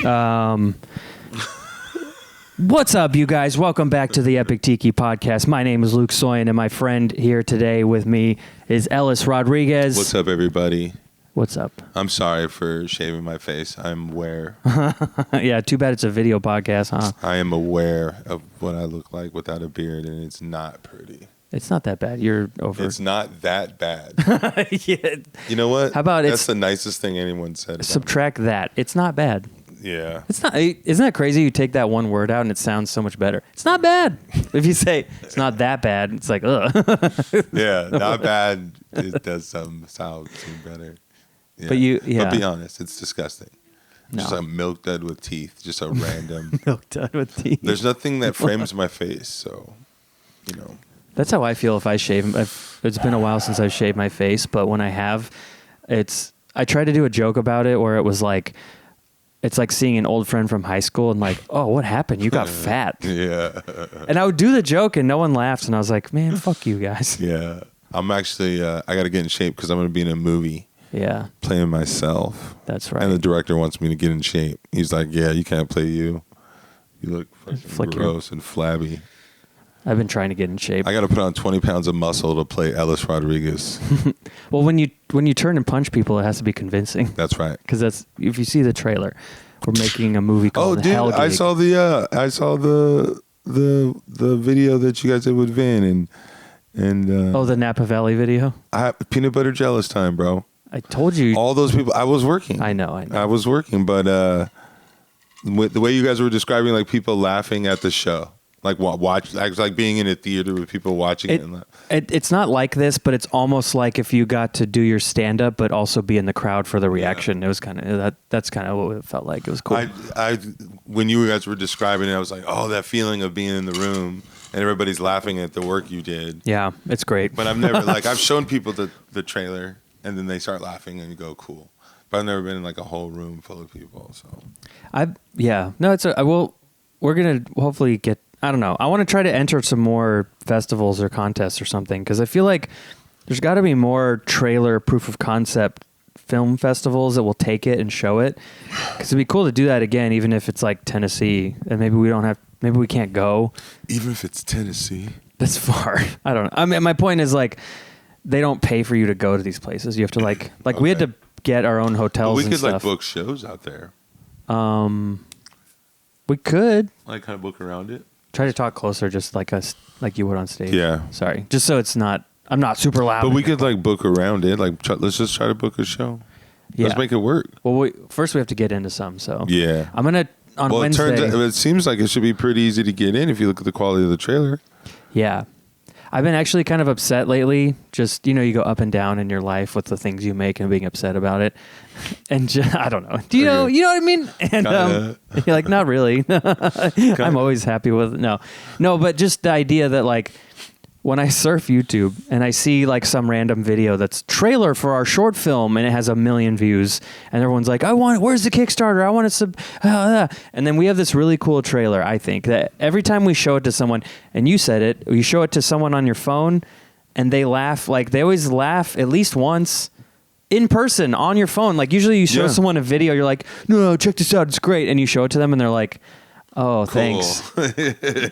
What's up, you guys? Welcome back to the Epic Tiki podcast. My name is Luke Soyan, and my friend here today with me is ELLIS RODRIGUEZ. What's up, everybody? What's up? I'm sorry for shaving my face. I'm aware. Yeah, too bad it's a video podcast, huh? I am aware of what I look like without a beard, and it's not pretty. It's not that bad. You're over. It's not that bad. Yeah. You know what? How about That's the nicest thing anyone said about subtract that. It's not bad. Yeah. It's not. Isn't that crazy? You take that one word out and it sounds so much better. It's not bad. If you say it's not that bad, it's like ugh. Yeah, not bad. It does seem better. Yeah. But be honest, it's disgusting. No. Just a milk dud with teeth. Just a random Milk dud with teeth. There's nothing that frames my face, so you know. That's how I feel if I shave. It's been a while since I've shaved my face, but when I have, I tried to do a joke about it where it was like, it's like seeing an old friend from high school and like, oh, what happened? You got fat. Yeah. And I would do the joke and no one laughed. And I was like, man, fuck you guys. Yeah. I'm actually, I got to get in shape because I'm going to be in a movie. Yeah. Playing myself. That's right. And the director wants me to get in shape. He's like, yeah, you can't play you. You look fucking gross and flabby. I've been trying to get in shape. I got to put on 20 pounds of muscle to play ELLIS RODRIGUEZ. Well, when you turn and punch people, it has to be convincing. That's right. Because if you see the trailer, we're making a movie called Hell Gig. I saw the video that you guys did with Vin and the Napa Valley video. Peanut butter jealous time, bro. I told you. All those people. I was working. I know. I was working, but with the way you guys were describing, like people laughing at the show. Like watch, like being in a theater with people watching it. It's not like this, but it's almost like if you got to do your stand up, but also be in the crowd for the reaction. Yeah. It was kind of that's kind of what it felt like. It was cool. When you guys were describing it, I was like, oh, that feeling of being in the room and everybody's laughing at the work you did. Yeah, it's great. But I've never I've shown people the trailer and then they start laughing and you go cool. But I've never been in like a whole room full of people. So we're gonna hopefully get. I don't know. I want to try to enter some more festivals or contests or something because I feel like there's got to be more trailer proof of concept film festivals that will take it and show it. Because it'd be cool to do that again, even if it's like Tennessee and maybe we can't go. Even if it's Tennessee, that's far. I don't know. I mean, my point is like they don't pay for you to go to these places. You have to like okay. We had to get our own hotels. But we and could stuff. book shows out there. We could kind of book around it. Try to talk closer, just like you would on stage. Yeah. Sorry. Just so it's not, I'm not super loud. But we could book around it. Let's just try to book a show. Yeah. Let's make it work. Well, first we have to get into some. So yeah, I'm gonna on Wednesday. It seems like it should be pretty easy to get in if you look at the quality of the trailer. Yeah. I've been actually kind of upset lately. Just, you go up and down in your life with the things you make and being upset about it. And I don't know. Do you know what I mean? And you're like, not really. I'm always happy with it. No, but just the idea that when I surf YouTube and I see some random video that's trailer for our short film and it has 1 million views and everyone's like, where's the Kickstarter? I want it. And then we have this really cool trailer, I think, that every time we show it to someone, and you said it, you show it to someone on your phone and they laugh, they always laugh at least once in person on your phone. Usually you show someone a video, you're like, no, check this out, it's great. And you show it to them and they're like, oh, cool. Thanks.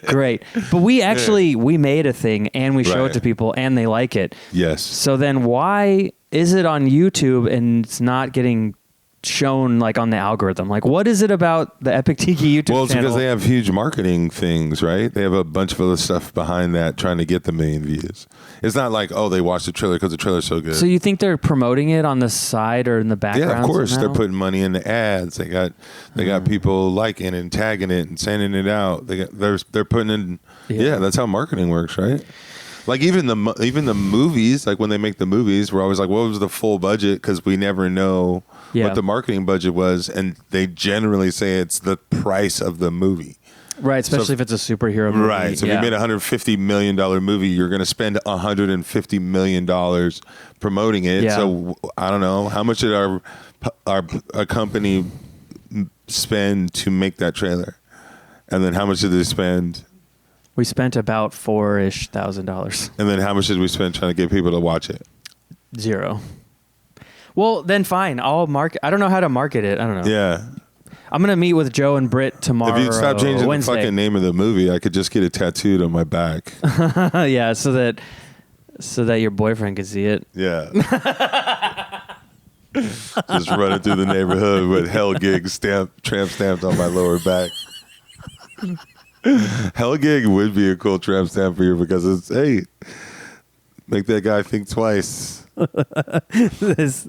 Great. But we made a thing and we show it to people and they like it. Yes. So then why is it on YouTube and it's not getting shown on the algorithm? What is it about the Epic Tiki YouTube channel? Well, it's because they have huge marketing things, right? They have a bunch of other stuff behind that trying to get the 1 million views. It's not they watched the trailer because the trailer's so good. So you think they're promoting it on the side or in the background? Yeah, of course. Somehow? They're putting money in the ads. They got people liking and tagging it and sending it out. They're putting in. Yeah, that's how marketing works, right? Even the movies, when they make the movies, we're always like, what was the full budget? Because we never know what the marketing budget was, and they generally say it's the price of the movie. Right, especially if it's a superhero movie. Right, so if you made a $150 million movie, you're going to spend $150 million promoting it. Yeah. So I don't know, how much did our company spend to make that trailer? And then how much did they spend? We spent about $4,000. And then how much did we spend trying to get people to watch it? 0. Well, then fine. I'll market. I don't know how to market it. I don't know. Yeah. I'm gonna meet with Joe and Britt tomorrow. If you stop changing Wednesday. the fucking name of the movie, I could just get it tattooed on my back. Yeah, so that your boyfriend could see it. Yeah. Just running through the neighborhood with Hell Gig tramp stamped on my lower back. Hell Gig would be a cool tramp stamp for you because it's, hey, make that guy think twice. this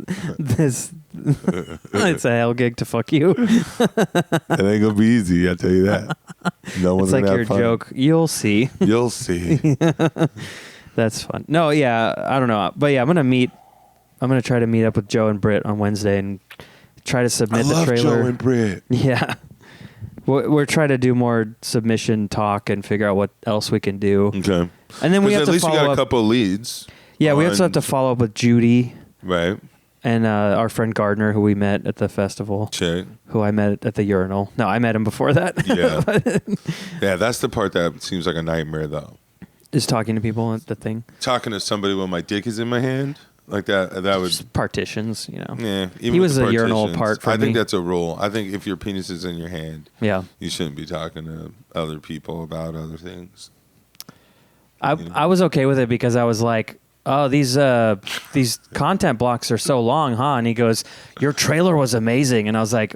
it's a hell gig to fuck you. It ain't gonna be easy, I tell you that. No one's It's like gonna your have fun. joke. You'll see. You'll see. That's fun. No, yeah, I don't know, but yeah, I'm gonna try to meet up with Joe and Britt on Wednesday and try to submit the trailer. Joe and Britt. Yeah, we're trying to do more submission talk and figure out what else we can do. Okay. And then we have at to least you follow got a up. couple leads. Yeah, we also have to follow up with Judy. Right. And our friend Gardner, who we met at the festival. Check. Who I met at the urinal. No, I met him before that. Yeah. Yeah, that's the part that seems like a nightmare, though. Is talking to people at the thing. Talking to somebody when my dick is in my hand, like that would... Just partitions, you know. Yeah. Even He with was the a urinal partitions, part for I think me. that's a rule. I think if your penis is in your hand, Yeah. you shouldn't be talking to other people about other things. I was okay with it because I was like, oh, these content blocks are so long, huh? And he goes, your trailer was amazing. And I was like,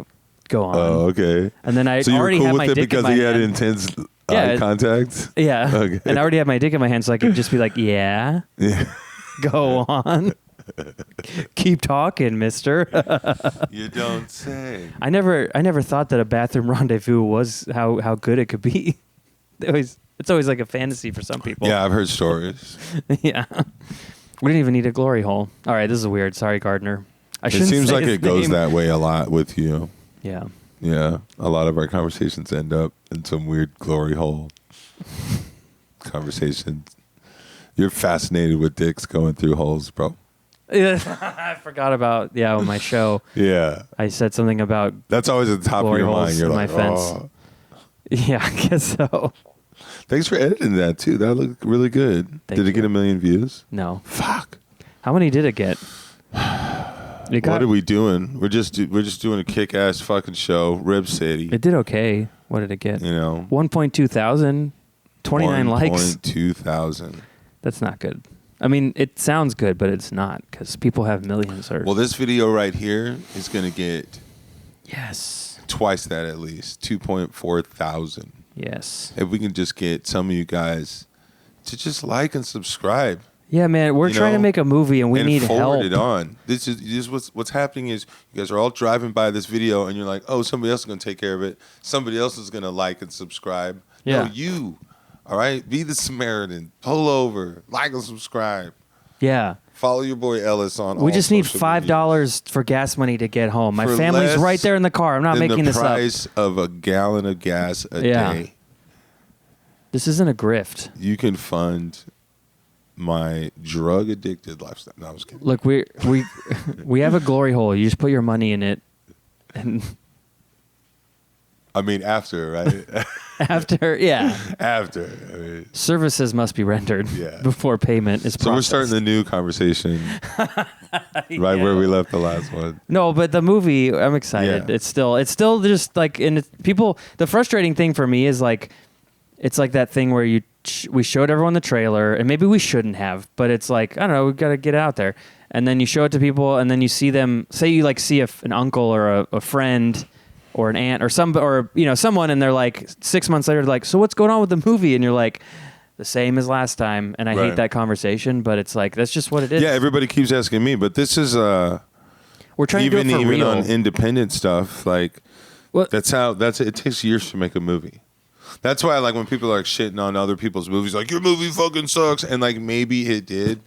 go on. Oh, okay. And then I So you were already cool had with my it dick in because my he had hand. intense Yeah. eye contact? Yeah. Okay. And I already had my dick in my hand, so I could just be like, yeah, Yeah. go on. Keep talking, mister. You don't say. I never thought that a bathroom rendezvous was how good it could be. It's always like a fantasy for some people. Yeah, I've heard stories. Yeah. We didn't even need a glory hole. All right, this is weird. Sorry, Gardner. It seems like it goes that way a lot with you. Yeah. Yeah, a lot of our conversations end up in some weird glory hole conversations. You're fascinated with dicks going through holes, bro. Yeah. I forgot about on my show. Yeah, I said something about that's always at the top of glory your holes mind. You're in like, my fence. oh. Yeah, I guess so. Thanks for editing that too. That looked really good. Thank Did it you. get 1 million views? No. Fuck. How many did it get? What are we doing? We're just doing a kick-ass fucking show. Rib City. It did okay. What did it get? You know, 1.2 thousand. 29 likes. 1.2 thousand. That's not good. I mean, it sounds good, but it's not because people have millions. Well, this video right here is going to get Yes. twice that at least, 2.4 thousand. Yes. If we can just get some of you guys to just like and subscribe. Yeah, man, we're trying to make a movie and we need forward help. it on. This is what's happening is you guys are all driving by this video and you're like, oh, somebody else is going to take care of it. Somebody else is going to like and subscribe. Yeah. No, you. All right? Be the Samaritan. Pull over. Like and subscribe. Yeah. Follow your boy Ellis on We all just need social $5 for gas money to get home. My For family's less right there in the car. I'm not medias making than this the up. price of a gallon of gas a Yeah. day. This isn't a grift. You can fund my drug addicted lifestyle. No, I was kidding. Look, we have a glory hole. You just put your money in it, and I mean, after, right? after, yeah, After. I mean, services must be rendered Yeah. before payment is processed. so we're starting the new conversation right where we left the last one. No, but the movie, I'm excited. Yeah. It's still just like, and people. The frustrating thing for me is like, it's like that thing where we showed everyone the trailer, and maybe we shouldn't have, but it's like, I don't know, we've got to get out there, and then you show it to people, and then you see them. Say you like see an uncle or a friend or an aunt or someone, and they're like 6 months later, like, so what's going on with the movie? And you're like, the same as last time, and I hate Right. that conversation, but it's like that's just what it is. Yeah, everybody keeps asking me, but this is We're trying to do it for even real. on independent stuff. Like Well- it takes years to make a movie. That's why, like, when people are like shitting on other people's movies, like, your movie fucking sucks, and like maybe it did,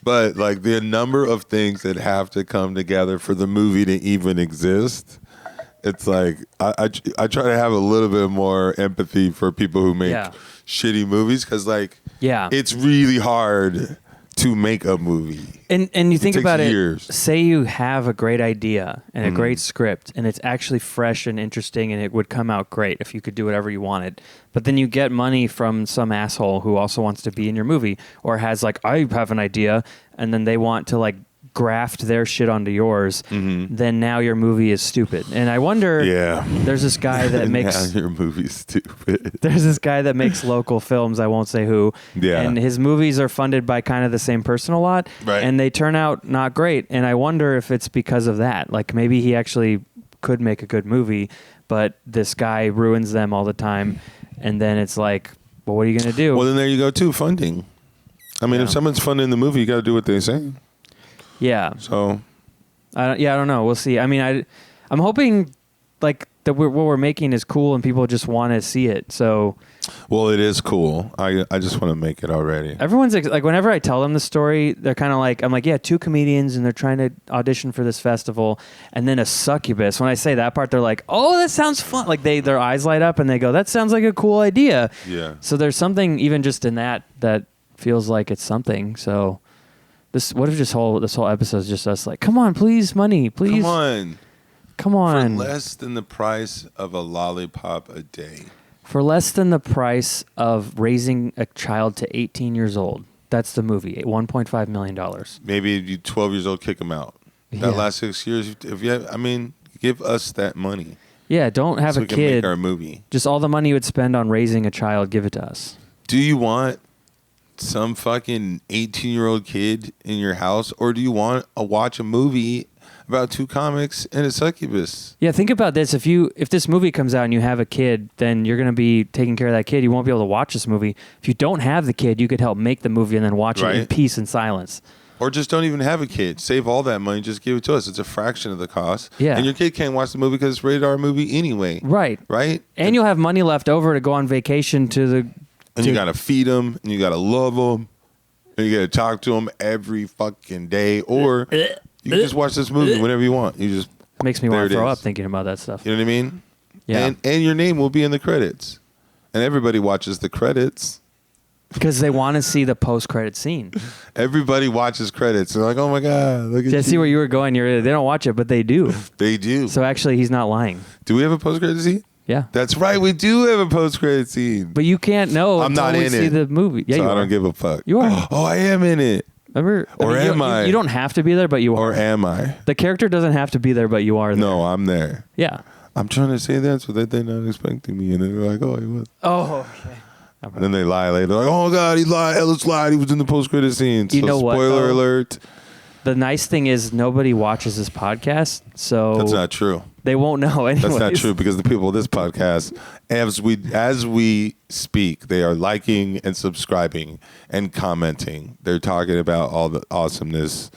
but like the number of things that have to come together for the movie to even exist, it's like I try to have a little bit more empathy for people who make Yeah. shitty movies, because like Yeah. it's really hard to make a movie. And you think takes about years. it, say you have a great idea and a Mm-hmm. great script, and it's actually fresh and interesting, and it would come out great if you could do whatever you wanted. But then you get money from some asshole who also wants to be in your movie, or has like, I have an idea, and then they want to like graft their shit onto yours, then now your movie is stupid. And I wonder, there's this guy that makes... Now your movie's stupid. There's this guy that makes local films, I won't say who, and his movies are funded by kind of the same person a lot, and they turn out not great. And I wonder if it's because of that. Like maybe he actually could make a good movie, but this guy ruins them all the time. And then it's like, well, what are you going to do? Well, then there you go too, funding. I mean, if someone's funding the movie, you got to do what they say. Yeah. So, I don't know. We'll see. I mean, I'm hoping like that what we're making is cool and people just want to see it. So, well, it is cool. I just want to make it already. Everyone's like, whenever I tell them the story, they're kind of like, I'm like, yeah, 2 comedians and they're trying to audition for this festival, and then a succubus. When I say that part, they're like, oh, that sounds fun. Like their eyes light up and they go, that sounds like a cool idea. Yeah. So there's something even just in that feels like it's something. So. What if this whole episode is just us like, come on, please, money, please. Come on. For less than the price of a lollipop a day. For less than the price of raising a child to 18 years old. That's the movie, $1.5 million. Maybe if you 12 years old, kick them out. That last 6 years, give us that money. Yeah, don't have so a we kid. Can make our movie. Just all the money you would spend on raising a child, give it to us. Do you want some fucking 18-year-old kid in your house, or do you want to watch a movie about 2 comics and a succubus? Yeah, think about this. If this movie comes out and you have a kid, then you're going to be taking care of that kid. You won't be able to watch this movie. If you don't have the kid, you could help make the movie and then watch it in peace and silence. Or just don't even have a kid. Save all that money. Just give it to us. It's a fraction of the cost. Yeah. And your kid can't watch the movie because it's rated R movie anyway. Right. Right? And you'll have money left over to go on vacation to the... And you got to feed them, and you got to love them, and you got to talk to them every fucking day. Or you can just watch this movie whenever you want. You just makes me want to throw up thinking about that stuff. You know what I mean? Yeah. And your name will be in the credits. And everybody watches the credits. Because they want to see the post-credit scene. Everybody watches credits. They're like, oh my God, look at you. I see where you were going. They don't watch it, but they do. They do. So actually, he's not lying. Do we have a post-credit scene? Yeah. That's right. We do have a post-credit scene. But you can't know I'm until not we in see it. the movie. Yeah, so you I are. don't give a fuck. You are. Oh, I am in it. Remember? Am I? You don't have to be there, but you are. Or am I? The character doesn't have to be there, but you are there. No, I'm there. Yeah. I'm trying to say that so that they're not expecting me. And then they're like, oh, he was. Oh, okay. And then they lie later. They're like, oh, God, he lied. Ellis lied. He was in the post-credit scene. You know what? Spoiler alert. The nice thing is nobody watches this podcast, so... That's not true. They won't know anyways. That's not true because the people of this podcast, as we speak, they are liking and subscribing and commenting. They're talking about all the awesomeness,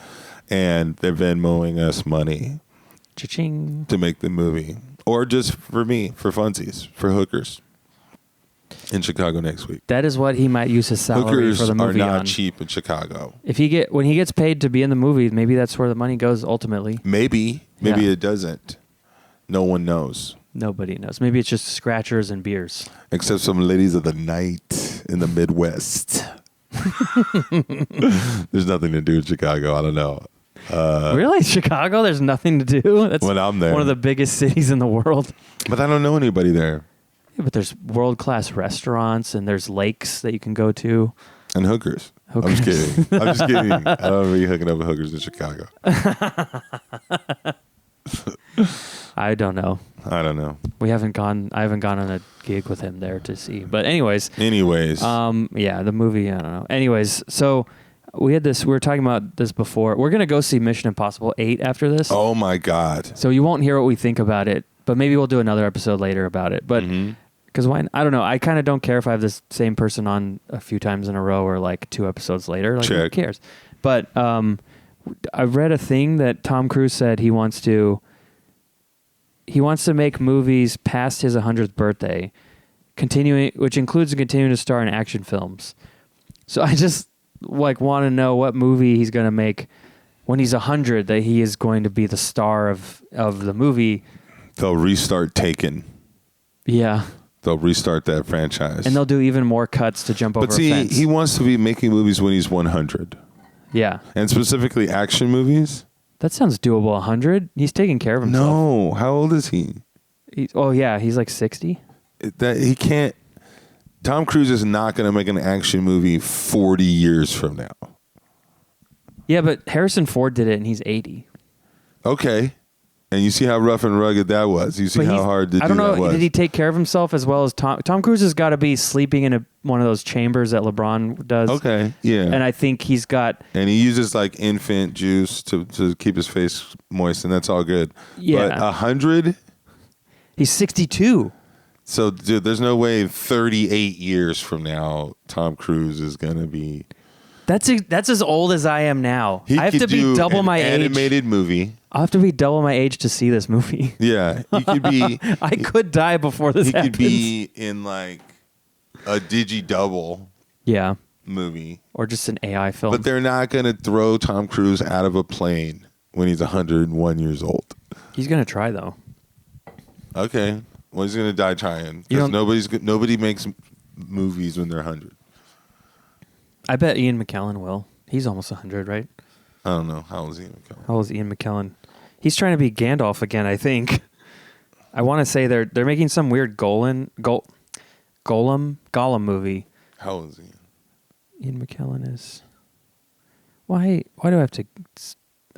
and they're Venmoing us money Cha-ching. to make the movie. Or just for me, for funsies, for hookers. In Chicago next week. That is what he might use his salary Hookers for the movie are not on. cheap in Chicago. When he gets paid to be in the movie, maybe that's where the money goes ultimately. Maybe it doesn't. No one knows. Nobody knows. Maybe it's just scratchers and beers. Except some ladies of the night in the Midwest. There's nothing to do in Chicago. I don't know. Really? Chicago? There's nothing to do? That's when I'm there. One of the biggest cities in the world. But I don't know anybody there. Yeah, but there's world-class restaurants and there's lakes that you can go to. And hookers. I'm just kidding. I'm just kidding. I don't be hooking up with hookers in Chicago. I don't know. I don't know. I haven't gone on a gig with him there to see. But anyways. Yeah, the movie, I don't know. Anyways, so we were talking about this before. We're going to go see Mission Impossible 8 after this. Oh my God. So you won't hear what we think about it, but maybe we'll do another episode later about it. But because I don't know. I kind of don't care if I have this same person on a few times in a row or like 2 episodes later. Like, who cares? But I read a thing that Tom Cruise said he wants to make movies past his 100th birthday, which includes continuing to star in action films. So I just want to know what movie he's going to make when he's 100 that he is going to be the star of the movie. They'll restart Taken. Yeah. They'll restart that franchise. And they'll do even more cuts to jump over a fence. But see, he wants to be making movies when he's 100. Yeah. And specifically action movies. That sounds doable. 100? He's taking care of himself. No. How old is he? He's like 60. He can't. Tom Cruise is not going to make an action movie 40 years from now. Yeah, but Harrison Ford did it, and he's 80. Okay. And you see how rough and rugged that was. You see how hard to do that was. I don't know. Did he take care of himself as well as Tom? Tom Cruise has got to be sleeping in one of those chambers that LeBron does. Okay, yeah. And I think he's got... And he uses like infant juice to keep his face moist, and that's all good. Yeah. But 100? He's 62. So, dude, there's no way 38 years from now Tom Cruise is going to be... That's as old as I am now. I have to be double my age. Animated movie. I have to be double my age to see this movie. Yeah, he could be. I could die before this happens. He could be in like a digi-double. Yeah. Movie or just an AI film. But they're not going to throw Tom Cruise out of a plane when he's 101 years old. He's going to try though. Okay, well he's going to die trying because nobody makes movies when they're 100. I bet Ian McKellen will. He's almost 100, right? I don't know. How old is Ian McKellen? How old is Ian McKellen? He's trying to be Gandalf again, I think. I want to say they're making some weird Gollum movie. How old is he? Ian McKellen is... Why do I have to...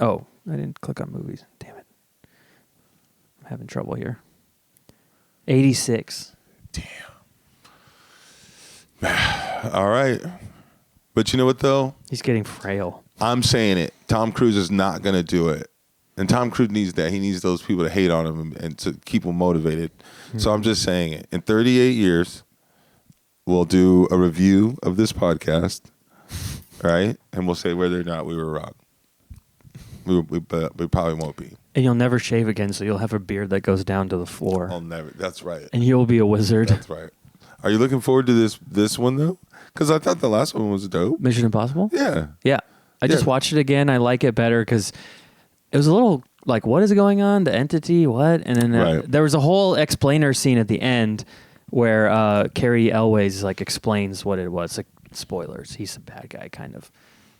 Oh, I didn't click on movies. Damn it. I'm having trouble here. 86. Damn. All right. But you know what, though? He's getting frail. I'm saying it. Tom Cruise is not going to do it. And Tom Cruise needs that. He needs those people to hate on him and to keep him motivated. Mm-hmm. So I'm just saying it. In 38 years, we'll do a review of this podcast, right? And we'll say whether or not we were wrong. We probably won't be. And you'll never shave again, so you'll have a beard that goes down to the floor. I'll never. That's right. And you'll be a wizard. That's right. Are you looking forward to this one, though? Because I thought the last one was dope. Mission Impossible? Yeah. Yeah. I just watched it again. I like it better because it was a little like, what is going on? The entity, what? And then there was a whole explainer scene at the end where Carrie Elways like explains what it was. Like, spoilers. He's a bad guy, kind of.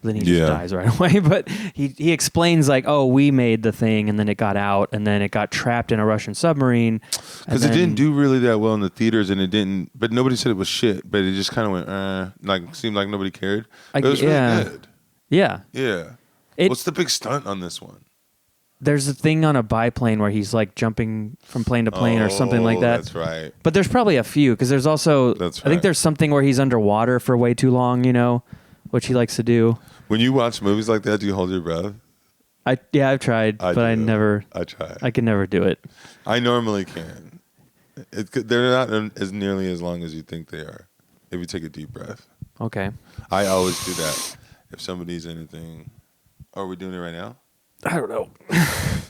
Then he just dies right away. But he explains like, oh, we made the thing, and then it got out, and then it got trapped in a Russian submarine. Because it didn't do really that well in the theaters, and it didn't. But nobody said it was shit. But it just kind of went, like seemed like nobody cared. It was really good. Yeah. Yeah. What's the big stunt on this one? There's a thing on a biplane where he's like jumping from plane to plane or something like that. That's right. But there's probably a few because there's also. That's right. I think there's something where he's underwater for way too long. You know, which he likes to do. When you watch movies like that, do you hold your breath? I've tried, but I never. I try. I can never do it. I normally can. They're not as nearly as long as you think they are. If you take a deep breath. Okay. I always do that. If somebody's anything, are we doing it right now? I don't know.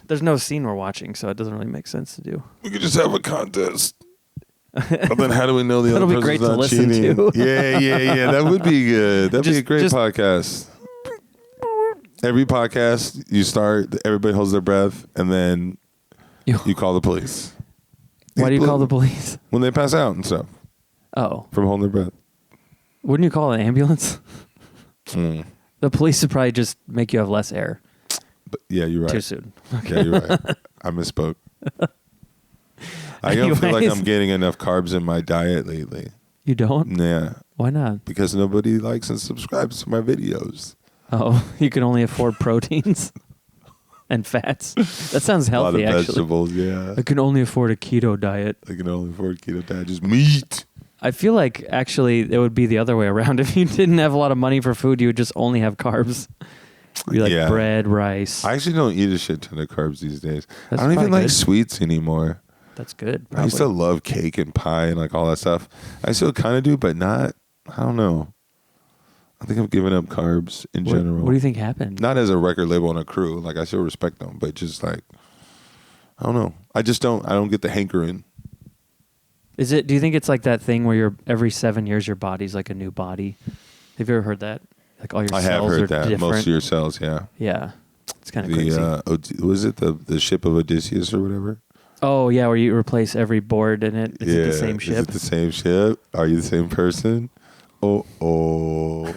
There's no scene we're watching, so it doesn't really make sense to do. We could just have a contest. But then how do we know the other person's not listen cheating? To. Yeah. That would be good. That'd be a great podcast. Every podcast you start, everybody holds their breath, and then you call the police. Why do you call the police? When they pass out and stuff. Oh. From holding their breath. Wouldn't you call an ambulance? Mm. The police would probably just make you have less air. But yeah, you're right. Too soon. Okay. Yeah, you're right. I misspoke. I don't feel like I'm getting enough carbs in my diet lately. You don't? Yeah. Why not? Because nobody likes and subscribes to my videos. Oh, you can only afford proteins and fats. That sounds healthy, a lot of actually. vegetables, yeah. I can only afford a keto diet. I can only afford keto diet. Just meat. I feel like, actually, it would be the other way around. If you didn't have a lot of money for food, you would just only have carbs. Be like bread, rice. I actually don't eat a shit ton of carbs these days. That's I don't even like good. Sweets anymore. That's good. Probably. I used to love cake and pie and like all that stuff. I still kind of do, but not, I don't know. I think I've given up carbs in general. What do you think happened? Not as a record label and a crew. Like I still respect them, but just like, I don't know. I don't get the hankering. Do you think it's like that thing where every 7 years your body's like a new body? Have you ever heard that? Like all your cells are different. I have heard that. Most of your cells, yeah. Yeah. It's kind of crazy. Was it the ship of Odysseus or whatever? Oh, yeah, where you replace every board in it. Is it the same ship? Is it the same ship? Are you the same person? Oh.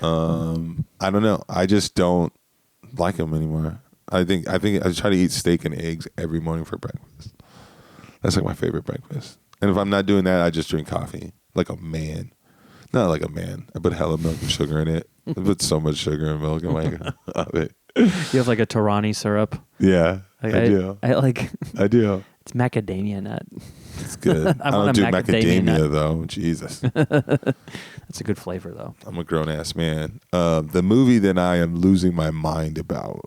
I don't know. I just don't like them anymore. I think I try to eat steak and eggs every morning for breakfast. That's like my favorite breakfast. And if I'm not doing that, I just drink coffee like a man. Not like a man. I put hella milk and sugar in it I put so much sugar in milk. I'm like, love it. You have like a Torani syrup. Yeah, Like, I do. I do. It's macadamia nut. It's good. I don't do macadamia though. Jesus. That's a good flavor though. I'm a grown ass man. The movie that I am losing my mind about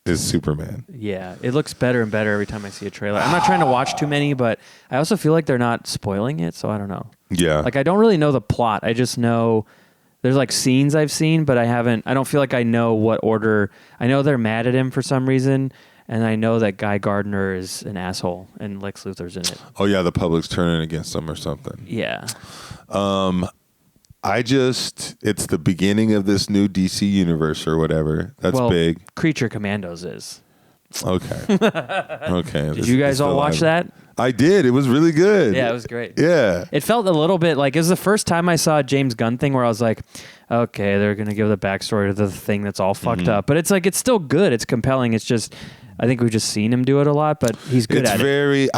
is Superman. Yeah, it looks better and better every time I see a trailer. I'm not trying to watch too many, but I also feel like they're not spoiling it, so I don't know. Yeah. Like I don't really know the plot. I just know there's like scenes I've seen, but I don't feel like I know what order. I know they're mad at him for some reason, and I know that Guy Gardner is an asshole and Lex Luthor's in it. Oh yeah, the public's turning against him or something. Yeah. It's the beginning of this new DC universe or whatever. That's big. Creature Commandos is. Okay. Okay. Did you guys all watch that? I did. It was really good. Yeah, it was great. Yeah. It felt a little bit like it was the first time I saw a James Gunn thing where I was like, okay, they're going to give the backstory to the thing that's all fucked up. But it's like, it's still good. It's compelling. It's just, I think we've just seen him do it a lot, but he's good at it.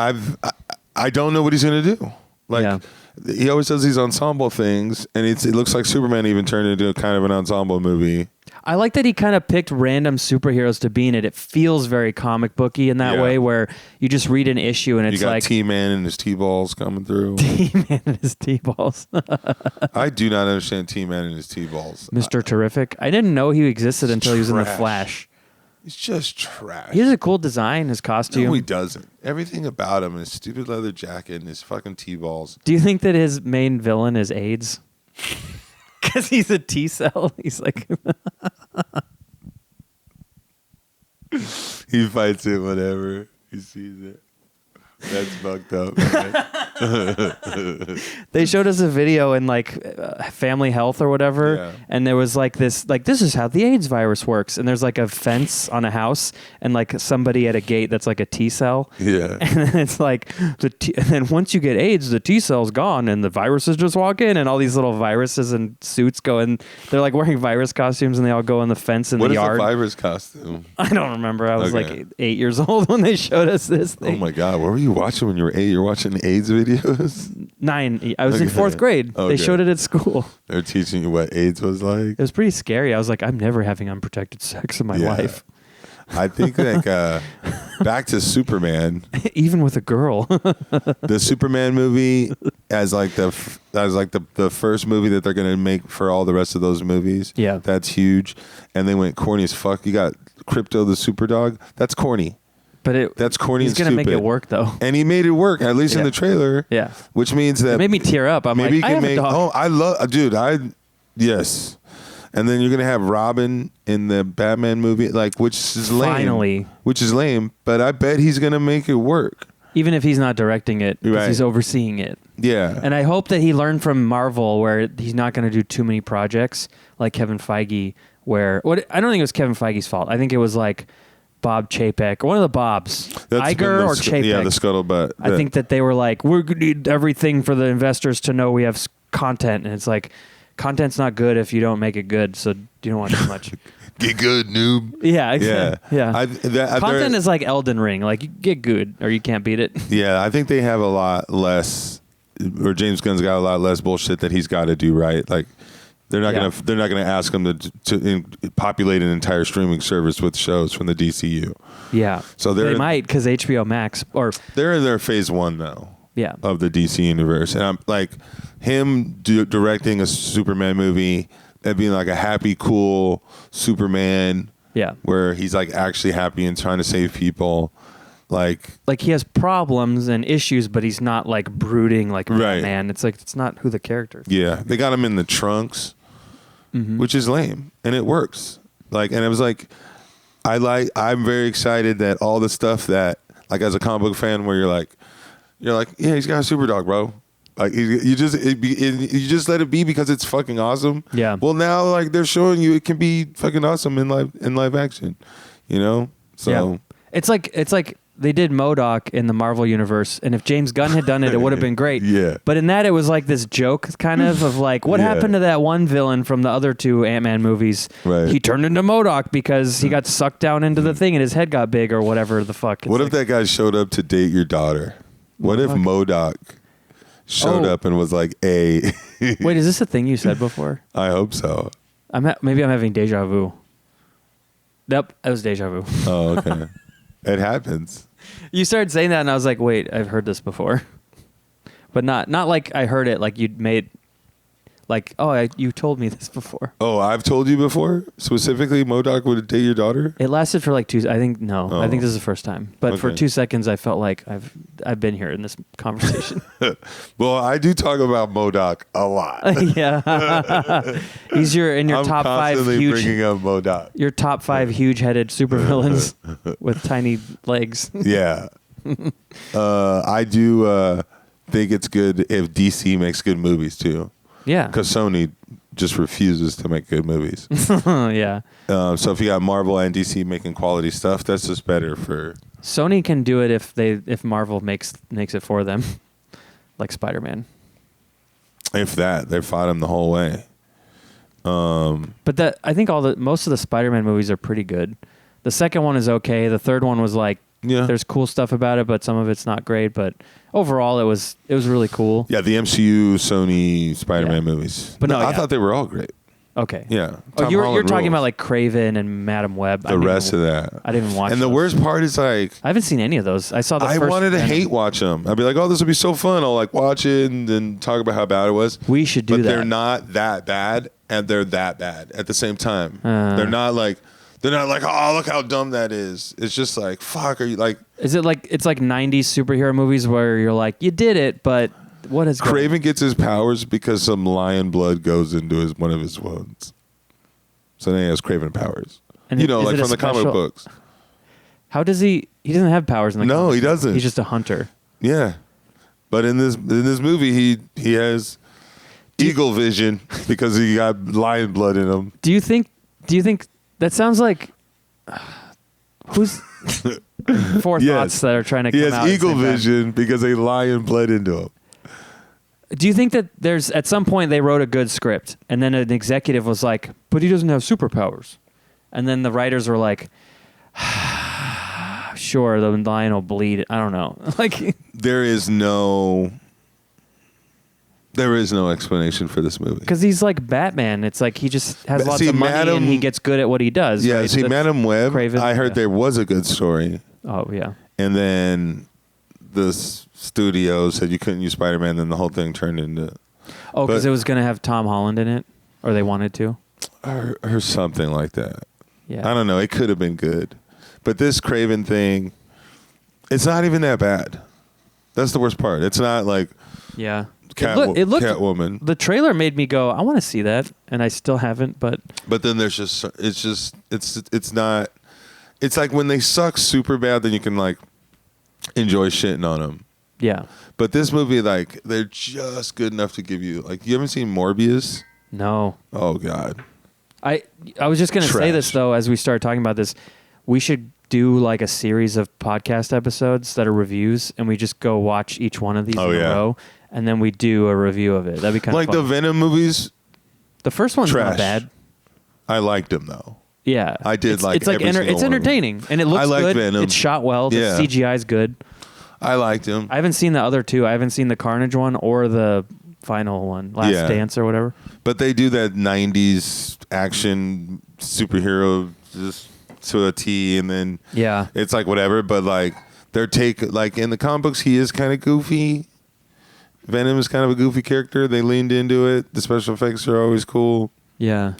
I don't know what he's going to do. Like, he always does these ensemble things, and it looks like Superman even turned into a kind of an ensemble movie. I like that he kind of picked random superheroes to be in it. It feels very comic booky in that way, where you just read an issue and it's you got like T-Man and his T-balls coming through. T-Man and his T-balls. I do not understand T-Man and his T-balls. Mr. Terrific. I didn't know he existed until he was in The Flash. He's just trash. He has a cool design, his costume. No, he doesn't. Everything about him, his stupid leather jacket and his fucking T-balls. Do you think that his main villain is AIDS? Because he's a T-cell. He's like... He fights it whenever he sees it. That's fucked up. They showed us a video in like Family Health or whatever, and there was like this is how the AIDS virus works, and there's like a fence on a house and like somebody at a gate that's like a T cell. Yeah, and then it's like and then once you get AIDS, the T cell's gone and the viruses just walk in, and all these little viruses and suits go in. They're like wearing virus costumes and they all go on the fence in the yard. What is a virus costume? I don't remember. I was like 8 years old when they showed us this thing. Oh my god, what were you watching when you were 8? You're watching AIDS videos? 9. I was in 4th grade. They showed it at school. They're teaching you what AIDS was like? It was pretty scary. I was like, I'm never having unprotected sex in my life. I think like back to Superman. Even with a girl. The Superman movie as like the first movie that they're gonna make for all the rest of those movies. Yeah. That's huge. And they went corny as fuck. You got Crypto the Superdog. That's corny. But that's corny and stupid. He's going to make it work, though. And he made it work, at least in the trailer. Yeah. Which means that... It made me tear up. I'm maybe like, I have a dog. Oh, I love... Dude, yes. And then you're going to have Robin in the Batman movie, like, which is lame. Finally. Which is lame, but I bet he's going to make it work. Even if he's not directing it, because he's overseeing it. Yeah. And I hope that he learned from Marvel, where he's not going to do too many projects, like Kevin Feige, I don't think it was Kevin Feige's fault. I think it was like... Bob Chapek, one of the Bobs, Iger or Chapek. Yeah, the scuttlebutt. I think that they were like, we're going to need everything for the investors to know we have content. And it's like, content's not good if you don't make it good. So you don't want too much. Get good, noob. Yeah, exactly. Yeah. Content is like Elden Ring. Like, you get good or you can't beat it. Yeah, I think they have a lot less, or James Gunn's got a lot less bullshit that he's got to do right. Like, they're not gonna ask him to populate an entire streaming service with shows from the DCU. Yeah, so they might, because HBO Max they're in their phase 1 now. Yeah, of the DC universe, and I'm like him directing a Superman movie and being like a happy, cool Superman. Yeah, where he's like actually happy and trying to save people. Like he has problems and issues, but he's not like brooding like Batman. It's like it's not who the character is. Yeah, they got him in the trunks. Mm-hmm. Which is lame, and it works. Like, and it was like, I'm very excited that all the stuff that, like, as a comic book fan, where you're like, yeah, he's got a super dog, bro. Like, you just let it be because it's fucking awesome. Yeah. Well, now like they're showing you it can be fucking awesome in live action, you know. So it's like. They did MODOK in the Marvel universe, and if James Gunn had done it, it would have been great. Yeah. But in that, it was like this joke kind of like, what happened to that one villain from the other 2 Ant-Man movies? Right. He turned into MODOK because he got sucked down into the thing and his head got big or whatever the fuck. What if that guy showed up to date your daughter? What if MODOK showed up and was like, hey. Wait, is this a thing you said before? I hope so. Maybe I'm having deja vu. Nope, that was deja vu. Oh, okay. It happens. You started saying that, and I was like, wait, I've heard this before. But not like I heard it like you'd made... Like, you told me this before. Oh, I've told you before? Specifically, MODOK would date your daughter? It lasted for like 2... I think this is the first time. But for 2 seconds, I felt like I've been here in this conversation. Well, I do talk about MODOK a lot. Yeah. He's in your top 5 huge... I'm constantly bringing up MODOK. Your top 5 huge-headed supervillains with tiny legs. Yeah. I do think it's good if DC makes good movies, too. Yeah. Because Sony just refuses to make good movies. Yeah. So if you got Marvel and DC making quality stuff, that's just better for... Sony can do it if Marvel makes it for them. Like Spider-Man. If that. They fought him the whole way. But I think most of the Spider-Man movies are pretty good. The second one is okay. The third one was like, there's cool stuff about it, but some of it's not great. But overall, it was really cool. Yeah, the MCU Sony Spider-Man movies. But I thought they were all great. Okay. Yeah. You're talking about like Craven and Madam Web. The rest of that. I didn't even watch. And the worst part is like I haven't seen any of those. I saw the first. I wanted to hate watch them. I'd be like, oh, this would be so fun. I'll like watch it and then talk about how bad it was. We should do that. But they're not that bad, and they're that bad at the same time. They're not like, oh, look how dumb that is. It's just like, fuck, are you like... Is it like, it's like 90s superhero movies where you're like, you did it, but what is... Craven gets his powers because some lion blood goes into one of his wounds. So then he has Craven powers. And like from the comic books. How does he... He doesn't have powers in the comic No, he doesn't. He's just a hunter. Yeah. But in this movie, he has eagle vision because he got lion blood in him. Do you think that sounds like who's thoughts that are trying to come out? He has eagle vision because a lion bled into him. Do you think that there's at some point they wrote a good script and then an executive was like, but he doesn't have superpowers, and then the writers were like, sure, the lion will bleed. I don't know. Like there is no explanation for this movie. Because he's like Batman. It's like he just has lots of money and he gets good at what he does. Yeah, right? see, Madam Web, Craven, I heard there was a good story. Oh, yeah. And then the studio said you couldn't use Spider-Man, then the whole thing turned into... Oh, because it was going to have Tom Holland in it? Or they wanted to? Or something like that. Yeah. I don't know. It could have been good. But this Craven thing, it's not even that bad. That's the worst part. It's not like... Yeah. It looked Catwoman. The trailer made me go, I want to see that, and I still haven't. But then there's it's not. It's like when they suck super bad, then you can like enjoy shitting on them. Yeah. But this movie, like, they're just good enough to give you like. You haven't seen Morbius? No. Oh God. I was just gonna say this though as we started talking about this. We should do like a series of podcast episodes that are reviews, and we just go watch each one of these in a row. And then we do a review of it. That'd be kind of fun. Like the Venom movies. The first one's trash. not bad. I liked them though. Yeah, I did. It's like it's entertaining and it looks good. Venom. It's shot well. The CGI's good. I liked him. I haven't seen the other two. I haven't seen the Carnage one or the final one, Last Dance or whatever. But they do that '90s action superhero just to a T, and then it's like whatever. But like their take, like in the comic books, he is kind of goofy. Venom is kind of a goofy character. They leaned into it. The special effects are always cool. Yeah.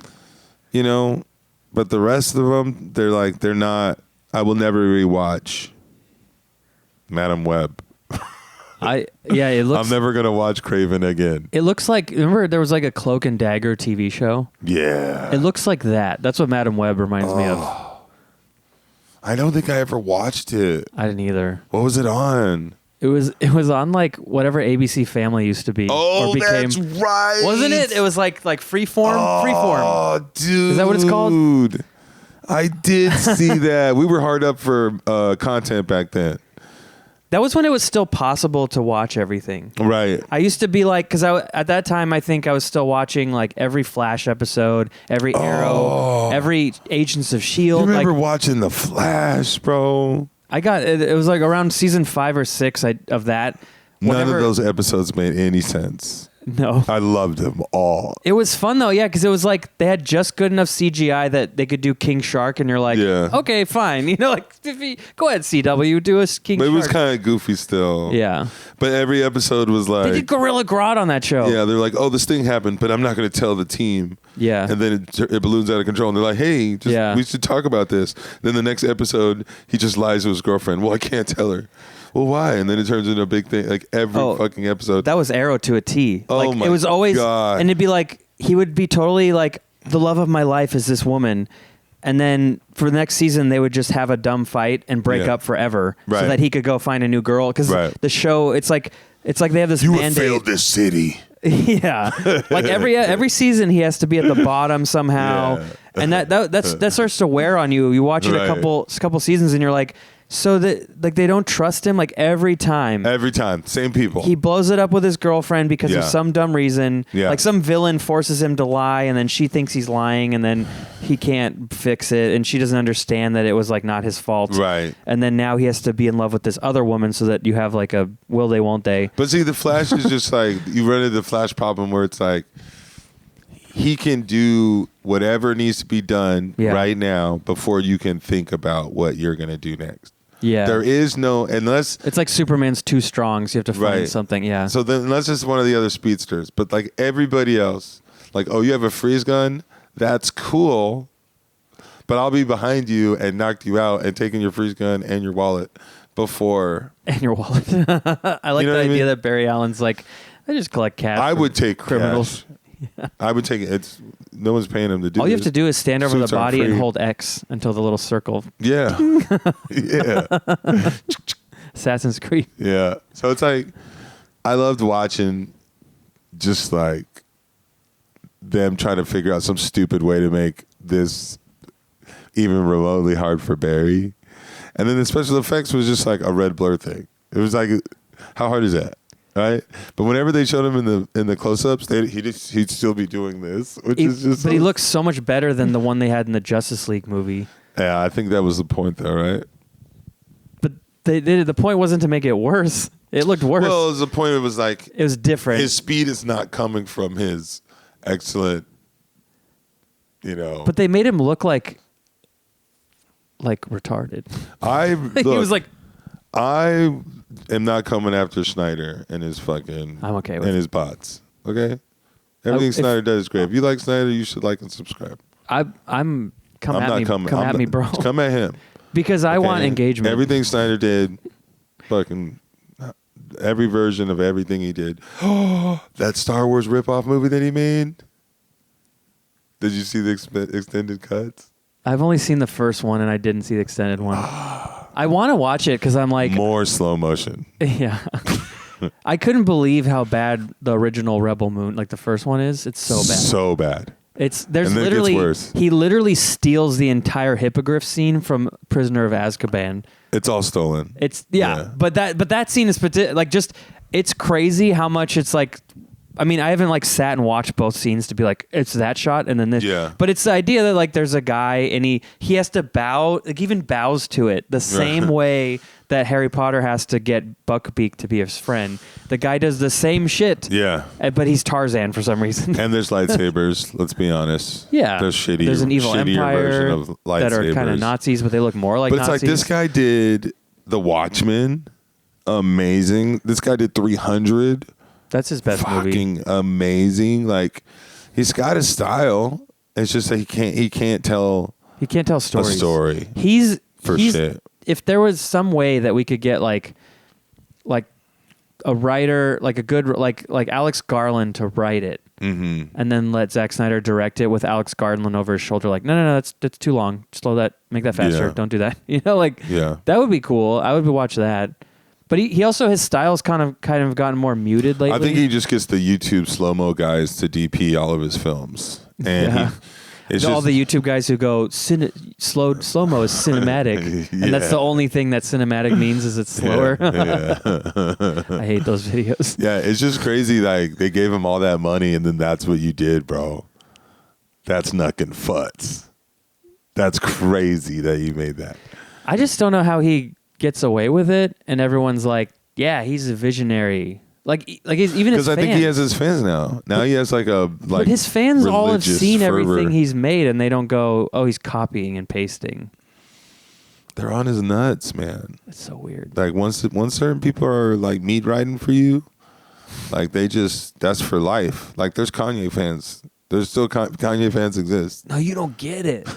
But the rest of them, they're not. I will never rewatch Madam Web. It looks. I'm never going to watch Craven again. It looks like, remember there was like a Cloak and Dagger TV show? Yeah. It looks like that. That's what Madam Web reminds me of. I don't think I ever watched it. I didn't either. What was it on? It was on like whatever ABC Family used to be. Oh, or became, that's right. Wasn't it? It was like Freeform. Oh, dude. Is that what it's called? I did see that. We were hard up for content back then. That was when it was still possible to watch everything. Right. I used to be like, because at that time I think I was still watching like every Flash episode, every Arrow, every Agents of S.H.I.E.L.D. You remember watching The Flash, bro? I got it was like around season 5 or 6 of that. None of those episodes made any sense. No. I loved them all. It was fun though, yeah, because it was like they had just good enough CGI that they could do King Shark, and you're like, okay, fine. You know, like, go ahead, CW, do a King Shark. It was kind of goofy still. Yeah. But every episode was like... They did Gorilla Grodd on that show. Yeah, they're like, oh, this thing happened, but I'm not going to tell the team. Yeah. And then it balloons out of control, and they're like, hey, we should talk about this. Then the next episode, he just lies to his girlfriend. Well, I can't tell her. Well, why? And then it turns into a big thing, like every fucking episode. That was Arrow to a T. Oh, like, my it was always, God. And it'd be like, he would be totally like, the love of my life is this woman. And then for the next season, they would just have a dumb fight and break up forever so that he could go find a new girl. Because the show, it's like they have this mandate. You failed this city. Yeah. Like every season, he has to be at the bottom somehow. Yeah. And that starts to wear on you. You watch it a couple seasons and you're like, so that like they don't trust him like every time. Every time. Same people. He blows it up with his girlfriend because of some dumb reason. Yeah. Like some villain forces him to lie and then she thinks he's lying and then he can't fix it and she doesn't understand that it was like not his fault. Right. And then now he has to be in love with this other woman so that you have like a will they won't they. But see, the Flash is just like, you run into the Flash problem where it's like, he can do whatever needs to be done right now before you can think about what you're going to do next. Yeah. There is no, unless... It's like Superman's too strong, so you have to find something, yeah. So then, unless it's one of the other speedsters, but like everybody else, like, oh, you have a freeze gun? That's cool, but I'll be behind you and knocked you out and taking your freeze gun and your wallet before... And your wallet. I like the idea that Barry Allen's like, I just collect cash. I would take criminals. Cash. Yeah. I would take it. No one's paying him to do it. All you have to do is stand over the body and hold X until the little circle. Yeah. Yeah. Assassin's Creed. Yeah. So it's like, I loved watching just like them trying to figure out some stupid way to make this even remotely hard for Barry. And then the special effects was just like a red blur thing. It was like, how hard is that? Right, but whenever they showed him in the close-ups, he'd still be doing this, which is just. But he looks so much better than the one they had in the Justice League movie. Yeah, I think that was the point, though, right? But the point wasn't to make it worse. It looked worse. Well, the point. It was like it was different. His speed is not coming from his excellent, But they made him look like retarded. He was like. I am not coming after Snyder and his fucking I'm okay with his bots. Okay, everything Snyder does is great. If you like Snyder, you should like and subscribe. Come at me, bro. Come at him because I want engagement. Everything Snyder did, fucking every version of everything he did. Oh, that Star Wars ripoff movie that he made. Did you see the extended cuts? I've only seen the first one and I didn't see the extended one. I want to watch it because I'm like... More slow motion. Yeah. I couldn't believe how bad the original Rebel Moon, like the first one is. It's so bad. So bad. There's literally... It gets worse. He literally steals the entire hippogriff scene from Prisoner of Azkaban. It's all stolen. But that scene is... Like just... It's crazy how much it's like... I mean, I haven't like sat and watched both scenes to be like, it's that shot and then this. Yeah. But it's the idea that like there's a guy and he has to bow, like even bows to it the same way that Harry Potter has to get Buckbeak to be his friend. The guy does the same shit. Yeah. But he's Tarzan for some reason. And there's lightsabers, let's be honest. Yeah. There's an evil empire version of lightsabers that are kind of Nazis, but they look more like Nazis. But it's like this guy did The Watchmen. Amazing. This guy did 300. That's his best movie. Fucking amazing. Like, he's got a style. It's just that he can't tell stories. A story. He's shit. If there was some way that we could get like a writer, like a good like Alex Garland to write it, and then let Zack Snyder direct it with Alex Garland over his shoulder, like no, that's too long. Slow that, make that faster. Don't do that. That would be cool. I would watch that. But he also, his style's kind of gotten more muted lately. I think he just gets the YouTube slow-mo guys to DP all of his films. And all the YouTube guys who go, slow-mo is cinematic. And that's the only thing that cinematic means is it's slower. I hate those videos. Yeah, it's just crazy. Like, they gave him all that money and then that's what you did, bro. That's knuckin' futz. That's crazy that you made that. I just don't know how he gets away with it, and everyone's like, yeah, he's a visionary. he's even his because I fans. think he has his fans now. Now he has but his fans all have seen fervor. everything he's made, and they don't go, "Oh, he's copying and pasting." They're on his nuts, man. It's so weird. Like once certain people are like meat riding for you, like that's for life. Like there's Kanye fans. There's still Kanye fans exist. No, you don't get it.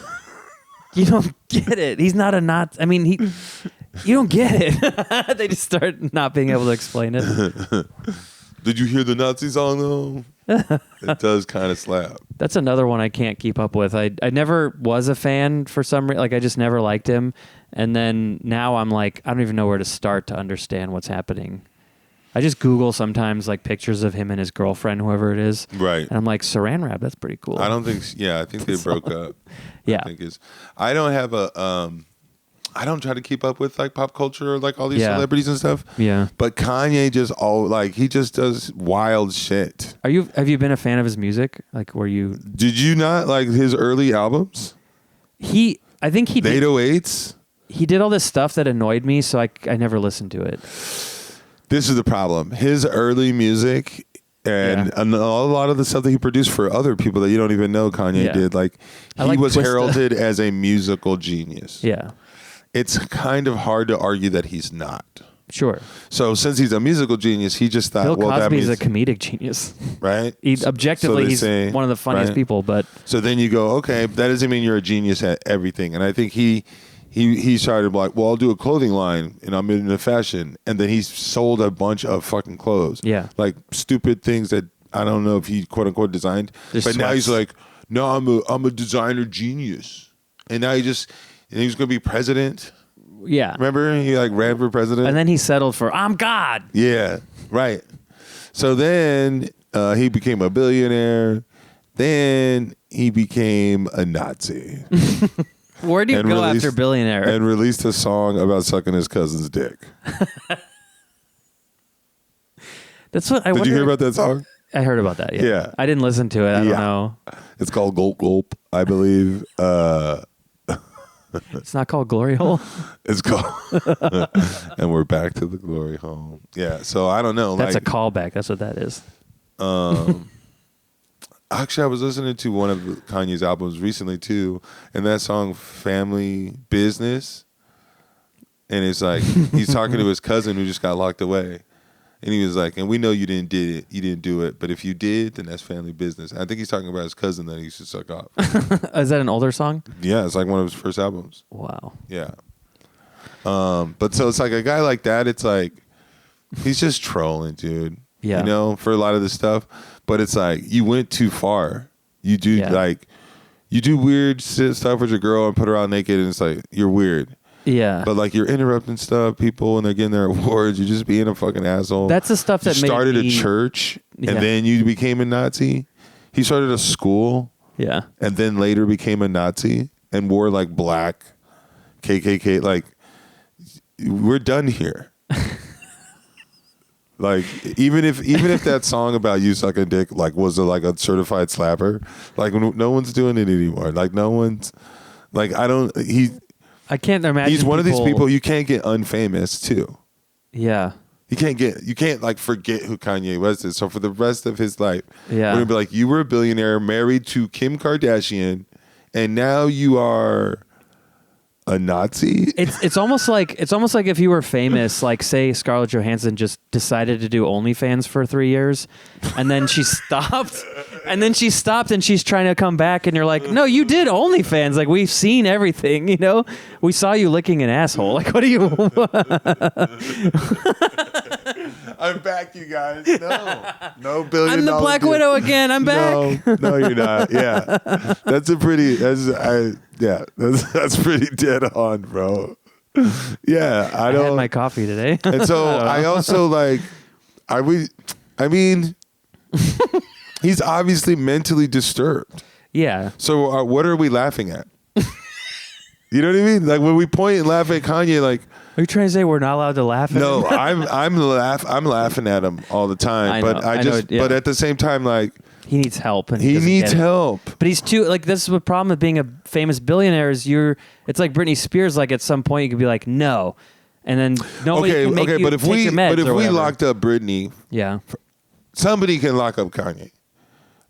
You don't get it. He's not a Nazi. I mean, you don't get it. They just start not being able to explain it. Did you hear the Nazi song though? It does kind of slap. That's another one I can't keep up with. I never was a fan for some reason. Like I just never liked him. And then now I'm like, I don't even know where to start to understand what's happening. I just Google sometimes like pictures of him and his girlfriend, whoever it is. Right. And I'm like, Saran Wrap, that's pretty cool. I don't think, I think they broke up. Yeah. I don't have I don't try to keep up with like pop culture or like all these celebrities and stuff. Yeah. But Kanye he just does wild shit. Have you been a fan of his music? Like Did you not like his early albums? I think he did. 808s? He did all this stuff that annoyed me, so I never listened to it. This is the problem. His early music and a lot of the stuff that he produced for other people that you don't even know Kanye did, like he was heralded as a musical genius. Yeah. It's kind of hard to argue that he's not. Sure. So since he's a musical genius, he just thought, Bill well, that Cosby's means a comedic genius. Right? Objectively, he's one of the funniest people, but... So then you go, okay, that doesn't mean you're a genius at everything. And I think he started like, well, I'll do a clothing line and I'm into fashion. And then he sold a bunch of fucking clothes. Yeah. Like stupid things that I don't know if he quote unquote designed. But now he's like, no, I'm a designer genius. And now he was going to be president. Yeah. Remember? He like ran for president. And then he settled for, I'm God. Yeah. Right. So then he became a billionaire. Then he became a Nazi. Where do you go after billionaire? And released a song about sucking his cousin's dick. That's what I Did you hear about that song? I heard about that, yeah. I didn't listen to it. I don't know. It's called Gulp Gulp, I believe. It's not called Glory Hole? It's called... And we're back to the glory hole. Yeah, so I don't know. That's a callback. That's what that is. Actually, I was listening to one of Kanye's albums recently, too, and that song, Family Business, and it's like, he's talking to his cousin who just got locked away, and he was like, and we know you didn't do it, but if you did, then that's family business. I think he's talking about his cousin that he should suck off. Is that an older song? Yeah, it's like one of his first albums. Wow. Yeah. But so it's like a guy like that, it's like, he's just trolling, dude. Yeah. You know, for a lot of this stuff. But it's like, you went too far. You do you do weird stuff with your girl and put her out naked, and it's like, you're weird. Yeah. But like, you're interrupting stuff, people when they're getting their awards. You're just being a fucking asshole. That's the stuff that started a church, and then you became a Nazi. He started a school. Yeah. And then later became a Nazi and wore like black KKK. Like, we're done here. Like, even if that song about you sucking dick like was like a certified slapper, like no one's doing it anymore. Like no one's like, I can't imagine. He's one of these people you can't get unfamous too. Yeah. You can't like forget who Kanye West is. So for the rest of his life, we're gonna be like, you were a billionaire married to Kim Kardashian, and now you are a Nazi. It's almost like if you were famous, like say Scarlett Johansson just decided to do OnlyFans for 3 years, and then she stopped, and she's trying to come back, and you're like, no, you did OnlyFans. Like, we've seen everything, you know. We saw you licking an asshole. Like, what do you? I'm back, you guys. No $1 billion. I'm the Black Widow again. I'm back. No, you're not. Yeah, that's pretty dead on, bro. Yeah, I had my coffee today, and so I also like. I mean, he's obviously mentally disturbed. Yeah. So what are we laughing at? You know what I mean? Like when we point and laugh at Kanye, like. Are you trying to say we're not allowed to laugh at him? No, I'm laughing at him all the time. But but at the same time, like, he needs help. And he needs help. But he's too, like, this is the problem with being a famous billionaire is it's like Britney Spears, like at some point you could be like, no. and then nobody can make you but if take we your meds or we whatever. locked up Britney, yeah, somebody can lock up Kanye.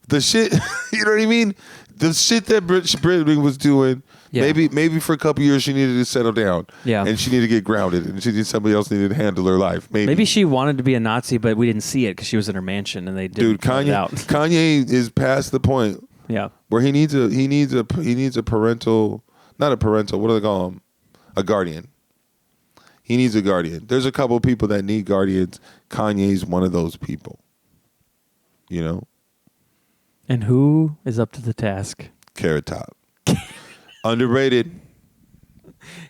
The shit, you know what I mean? The shit that Britney was doing. Yeah. Maybe for a couple years she needed to settle down. Yeah. And she needed to get grounded, and somebody else needed to handle her life. Maybe she wanted to be a Nazi, but we didn't see it because she was in her mansion and they didn't cut it out. Kanye is past the point. Yeah. Where he needs a parental, not a parental. What do they call him? A guardian. He needs a guardian. There's a couple of people that need guardians. Kanye's one of those people. You know. And who is up to the task? Carrot Top. Underrated.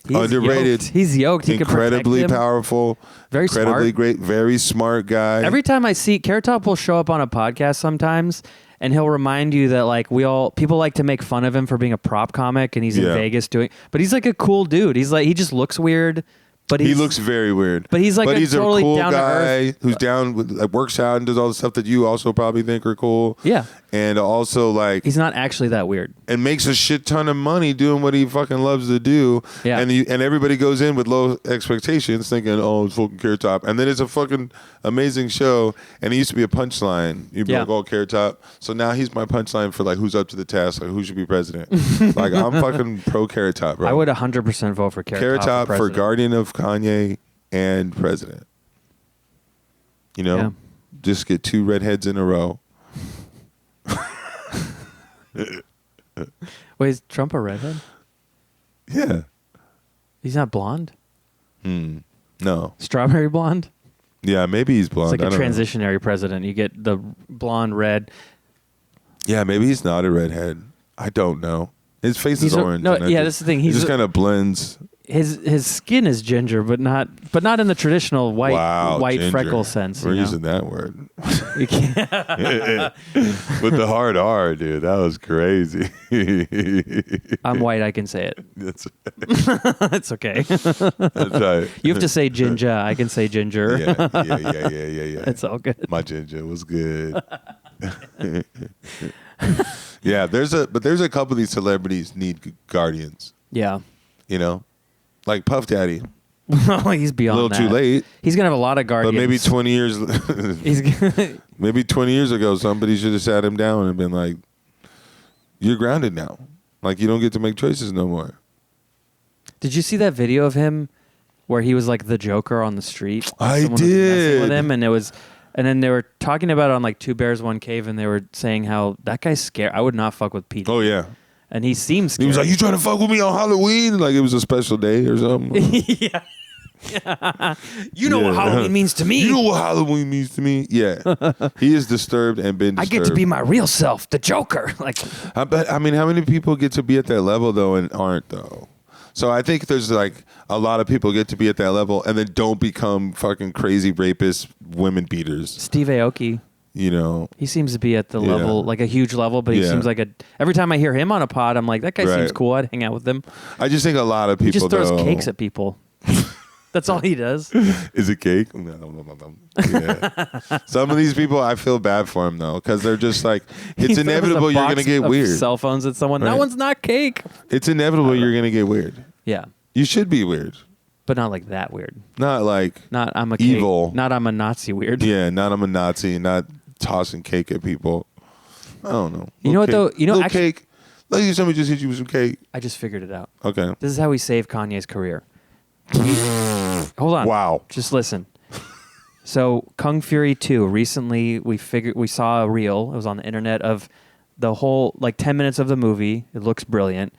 Underrated. He's yoked. He incredibly powerful. Very incredibly smart. Great. Very smart guy. Every time I see Carrot Top will show up on a podcast sometimes, and he'll remind you that like people like to make fun of him for being a prop comic, and he's in Vegas but he's like a cool dude. He just looks weird. But he looks very weird. But he's like he's totally a cool down guy to earth. who's down with works out and does all the stuff that you also probably think are cool. Yeah. And also like he's not actually that weird. And makes a shit ton of money doing what he fucking loves to do. Yeah. And everybody goes in with low expectations thinking, oh, it's fucking Carrot Top. And then it's a fucking amazing show. And he used to be a punchline. You'd be like, oh, Carrot Top. So now he's my punchline for like who's up to the task, like who should be president. Like I'm fucking pro Carrot Top, bro. I would 100% vote for Carrot Top for guardian of Kanye and president. You know, just get 2 redheads in a row. Wait, is Trump a redhead? Yeah. He's not blonde? No. Strawberry blonde? Yeah, maybe he's blonde. It's like a transitionary president. You get the blonde, red. Yeah, maybe he's not a redhead. I don't know. His face is orange. That's the thing. He just kind of blends. His skin is ginger, but not in the traditional white ginger. freckle sense. We're using that word. You can't. With the hard R, dude. That was crazy. I'm white. I can say it. That's It's okay. That's right. You have to say ginger. I can say ginger. Yeah. It's all good. My ginger was good. Yeah, there's a couple of these celebrities need guardians. Yeah. You know? Like Puff Daddy. Oh, he's beyond a little that. too late. He's gonna have a lot of guardians. But maybe 20 years maybe 20 years ago somebody should have sat him down and been like, you're grounded now. Like you don't get to make choices no more. Did you see that video of him where he was like the Joker on the street? I Someone was did. messing with him, and then they were talking about it on like Two Bears One Cave, and they were saying how that guy's scared. I would not fuck with Pete. Oh yeah. And he seems scared. He was like, you trying to fuck with me on Halloween? Like it was a special day or something. Yeah. You know what Halloween means to me. You know what Halloween means to me? Yeah. He is disturbed and been disturbed. I get to be my real self, the Joker. Like, I mean, how many people get to be at that level though and aren't though? So I think there's like a lot of people get to be at that level and then don't become fucking crazy rapists, women beaters. Steve Aoki. You know, he seems to be at the level, like a huge level, but he seems like every time I hear him on a pod, I'm like, that guy seems cool. I'd hang out with him. I just think a lot of people, he just throws cakes at people. That's all he does. Is it cake? Yeah. Some of these people, I feel bad for him though, because they're just like, it's inevitable you're going to get weird. Cell phones at someone. Right. That one's not cake. It's inevitable you're going to get weird. Yeah. You should be weird. But not like that weird. Not like not I'm a evil. Cake. Not I'm a Nazi weird. Yeah, not I'm a Nazi. Not tossing cake at people. I don't know. You know what though? You know, actually, cake. Like somebody just hit you with some cake. I just figured it out. Okay. This is how we saved Kanye's career. Hold on. Wow. Just listen. So Kung Fury 2, recently we saw a reel, it was on the internet, of the whole, like 10 minutes of the movie. It looks brilliant.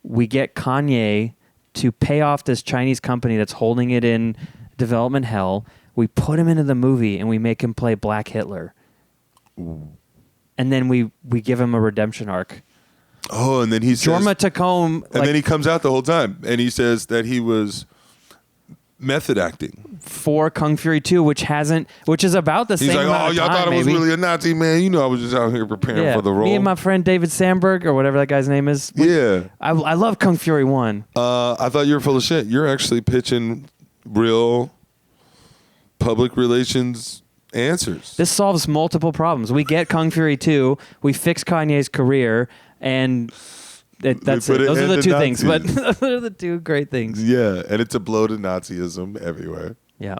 We get Kanye to pay off this Chinese company that's holding it in development hell. We put him into the movie and we make him play Black Hitler. Ooh. And then we give him a redemption arc. Oh, and then he says... Jorma Tacome... And then he comes out the whole time and he says that he was method acting for Kung Fury 2, which is about the same amount of time. He's like, y'all thought I was really a Nazi, man. You know, I was just out here preparing for the role. Me and my friend David Sandberg, or whatever that guy's name is. I love Kung Fury 1. I thought you were full of shit. You're actually pitching real public relations answers. This solves multiple problems. We get Kung Fury 2, we fix Kanye's career, and That's it. Those are the two things, but those are the two great things. Yeah, and it's a blow to Nazism everywhere. Yeah.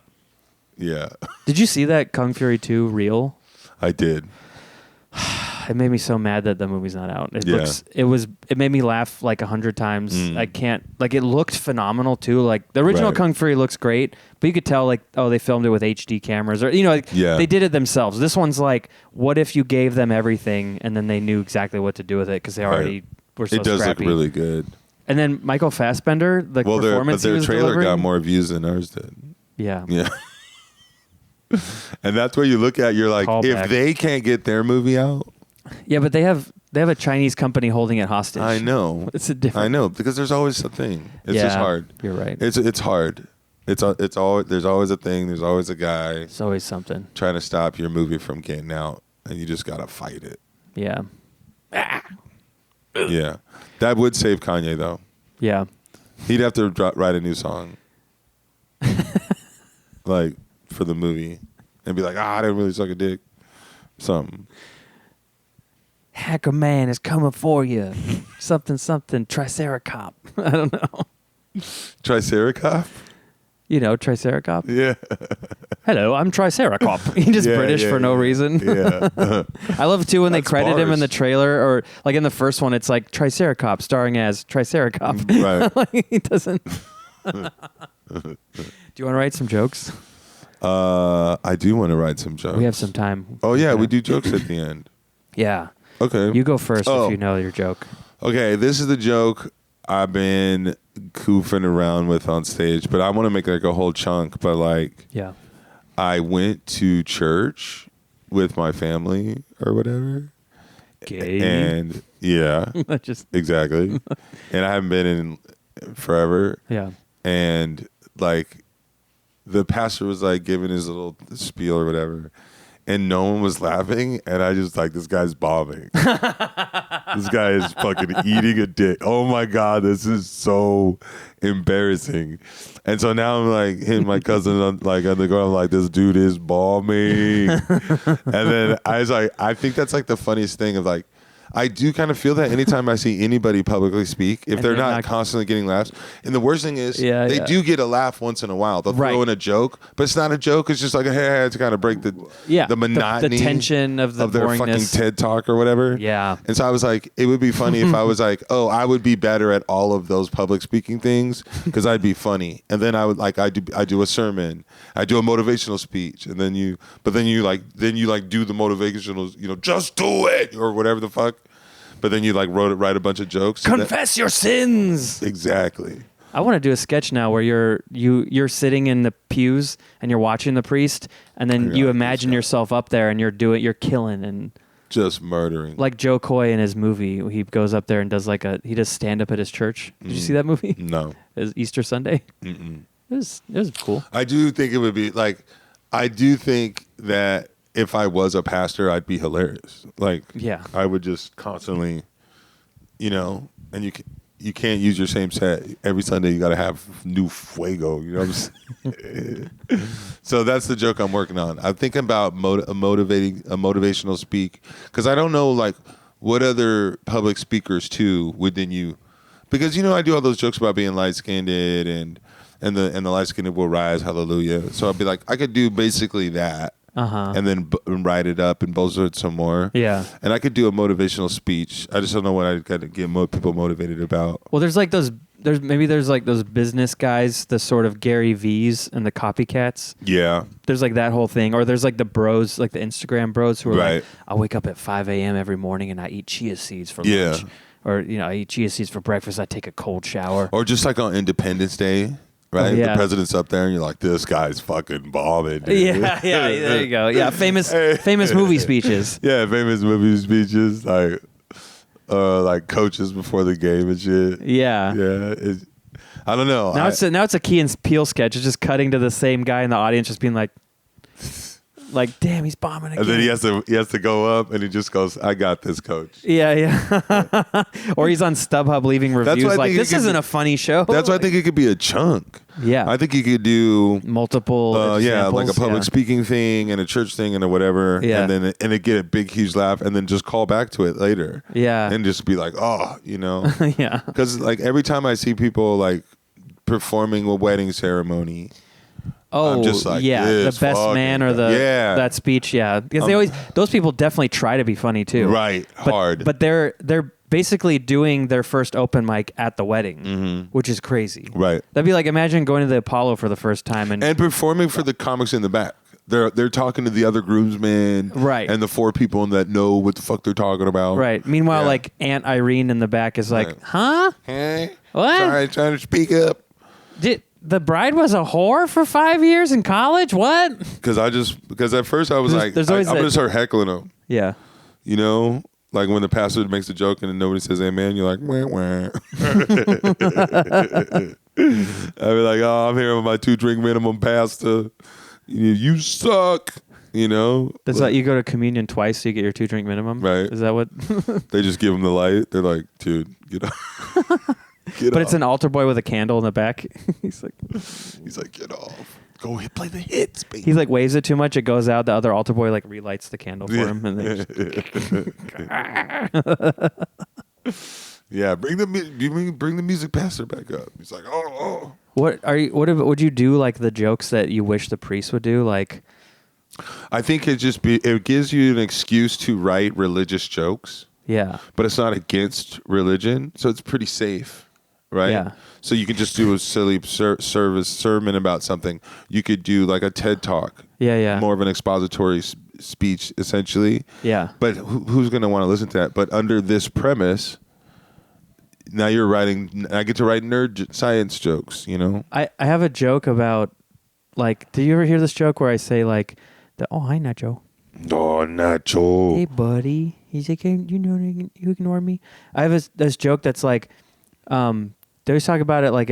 Yeah. Did you see that Kung Fury 2 reel? I did. It made me so mad that the movie's not out. It made me laugh like 100 times. I can't, like, it looked phenomenal too. Like the original Kung Fury looks great, but you could tell like, oh, they filmed it with HD cameras or, like, they did it themselves. This one's like, what if you gave them everything and then they knew exactly what to do with it because they already were so It does scrappy. look really good. And then Michael Fassbender, the performance their he was trailer delivering, got more views than ours did. Yeah. Yeah. And that's where you look at, you're like, if they can't get their movie out. Yeah, but they have a Chinese company holding it hostage. I know. It's a different. I know, because there's always a thing. It's just hard. You're right. It's hard. It's always, there's always a thing. There's always a guy. It's always something trying to stop your movie from getting out, and you just gotta fight it. Yeah. Yeah, that would save Kanye though. Yeah. He'd have to write a new song, like for the movie, and be like, I didn't really suck a dick. Something. Hacker man is coming for you. something, Triceracop. I don't know. Triceracop? Triceracop? Yeah. Hello, I'm Triceracop. He's just British for no reason. Yeah. I love, too, when they credit him in the trailer, or like in the first one, it's like Triceracop starring as Triceracop. Right. Like, he doesn't. Do you want to write some jokes? I do want to write some jokes. We have some time. Oh, yeah, we do jokes at the end. Yeah. Okay. You go first if you know your joke. Okay, this is the joke I've been goofing around with on stage, but I want to make like a whole chunk. But like, I went to church with my family or whatever. Gay. And exactly. And I haven't been in forever. Yeah. And like, the pastor was like giving his little spiel or whatever, and no one was laughing, and I just like, this guy's bombing. This guy is fucking eating a dick. Oh my God, this is so embarrassing. And so now I'm like hitting my cousin on the ground, I'm like, this dude is bombing. And then I was like, I think that's like the funniest thing of like, I do kind of feel that anytime I see anybody publicly speak, if they're not constantly getting laughs. And the worst thing is, they do get a laugh once in a while. They'll throw in a joke, but it's not a joke. It's just like, hey, to kind of break the monotony, the tension of their fucking TED Talk or whatever. Yeah. And so I was like, it would be funny if I was like, oh, I would be better at all of those public speaking things because I'd be funny. And then I would like, I do a sermon, I do a motivational speech, and then you do the motivational, just do it or whatever the fuck. But then you like write a bunch of jokes. Confess your sins. Exactly. I want to do a sketch now where you're sitting in the pews and you're watching the priest, and then you imagine yourself up there and you're killing and just murdering. Like Joe Coy in his movie, he goes up there and does he does stand up at his church. Did you see that movie? No. It was Easter Sunday. Mm-mm. It was cool. I do think it would be like, I do think that if I was a pastor, I'd be hilarious. Like, I would just constantly, and you can't use your same set every Sunday. You got to have new fuego. You know what I'm saying? So that's the joke I'm working on. I'm thinking about a motivational speak, because I don't know like what other public speakers too within you, because I do all those jokes about being light skinned and the light skinned will rise, hallelujah. So I'd be like, I could do basically that. And then write it up and bolster it some more. Yeah. And I could do a motivational speech. I just don't know what I got to get people motivated about. Well, there's like those business guys, the sort of Gary V's and the copycats. Yeah. There's like that whole thing. Or there's like the bros, like the Instagram bros who are like, I wake up at 5 a.m. every morning and I eat chia seeds for lunch. Or, I eat chia seeds for breakfast. I take a cold shower. Or just like on Independence Day. Right, the president's up there, and you're like, "This guy's fucking bombing." Dude. Yeah, there you go. Yeah, famous movie speeches. Yeah, famous movie speeches, like coaches before the game and shit. Yeah, I don't know. Now it's a Key and Peele sketch. It's just cutting to the same guy in the audience, just being like, Like, damn, he's bombing again. And then he has to go up, and he just goes, "I got this, coach." Yeah. Or he's on StubHub leaving reviews like, "This isn't a funny show." That's why I think it could be a chunk. Yeah, I think he could do multiple. like a public speaking thing and a church thing and a whatever. Yeah, and then it get a big huge laugh, and then just call back to it later. Yeah, and just be like, "Oh, you know." Yeah, because like every time I see people like performing a wedding ceremony. Oh, I'm just like, yeah, the best man or that speech, yeah, because those people definitely try to be funny too, right? Hard, but they're basically doing their first open mic at the wedding, which is crazy, right? That'd be like, imagine going to the Apollo for the first time and performing for the comics in the back. They're talking to the other groomsmen, right? And the 4 people that know what the fuck they're talking about, right? Meanwhile, like Aunt Irene in the back is like, "Huh? Hey, what? Sorry, trying to speak up." The bride was a whore for 5 years in college? What? Because at first I was I'm going to start heckling them. Yeah. You know, like when the pastor makes a joke and then nobody says amen, you're like, wah, wah. I'd be like, "Oh, I'm here with my 2-drink minimum, pastor. You suck." You know? That's like, you go to communion twice so you get your 2-drink minimum? Right. Is that what? They just give him the light. They're like, "Dude, get off." But it's an altar boy with a candle in the back. He's like, "Get off. Go ahead, play the hits, baby." He like waves it too much. It goes out. The other altar boy like relights the candle for him. And then yeah, bring the music pastor back up. He's like, oh. What would you do, like the jokes that you wish the priest would do? Like, I think it gives you an excuse to write religious jokes. Yeah. But it's not against religion, so it's pretty safe. Right? Yeah. So you could just do a silly sermon about something. You could do like a TED Talk. Yeah, yeah. More of an expository speech, essentially. Yeah. But who's going to want to listen to that? But under this premise, now you're writing. I get to write nerd science jokes. You know. I have a joke about, like, did you ever hear this joke where I say like, "Hi Nacho." Oh, Nacho. Hey buddy. He's like, "Hey, you ignore me." I have this joke that's like, they always talk about it like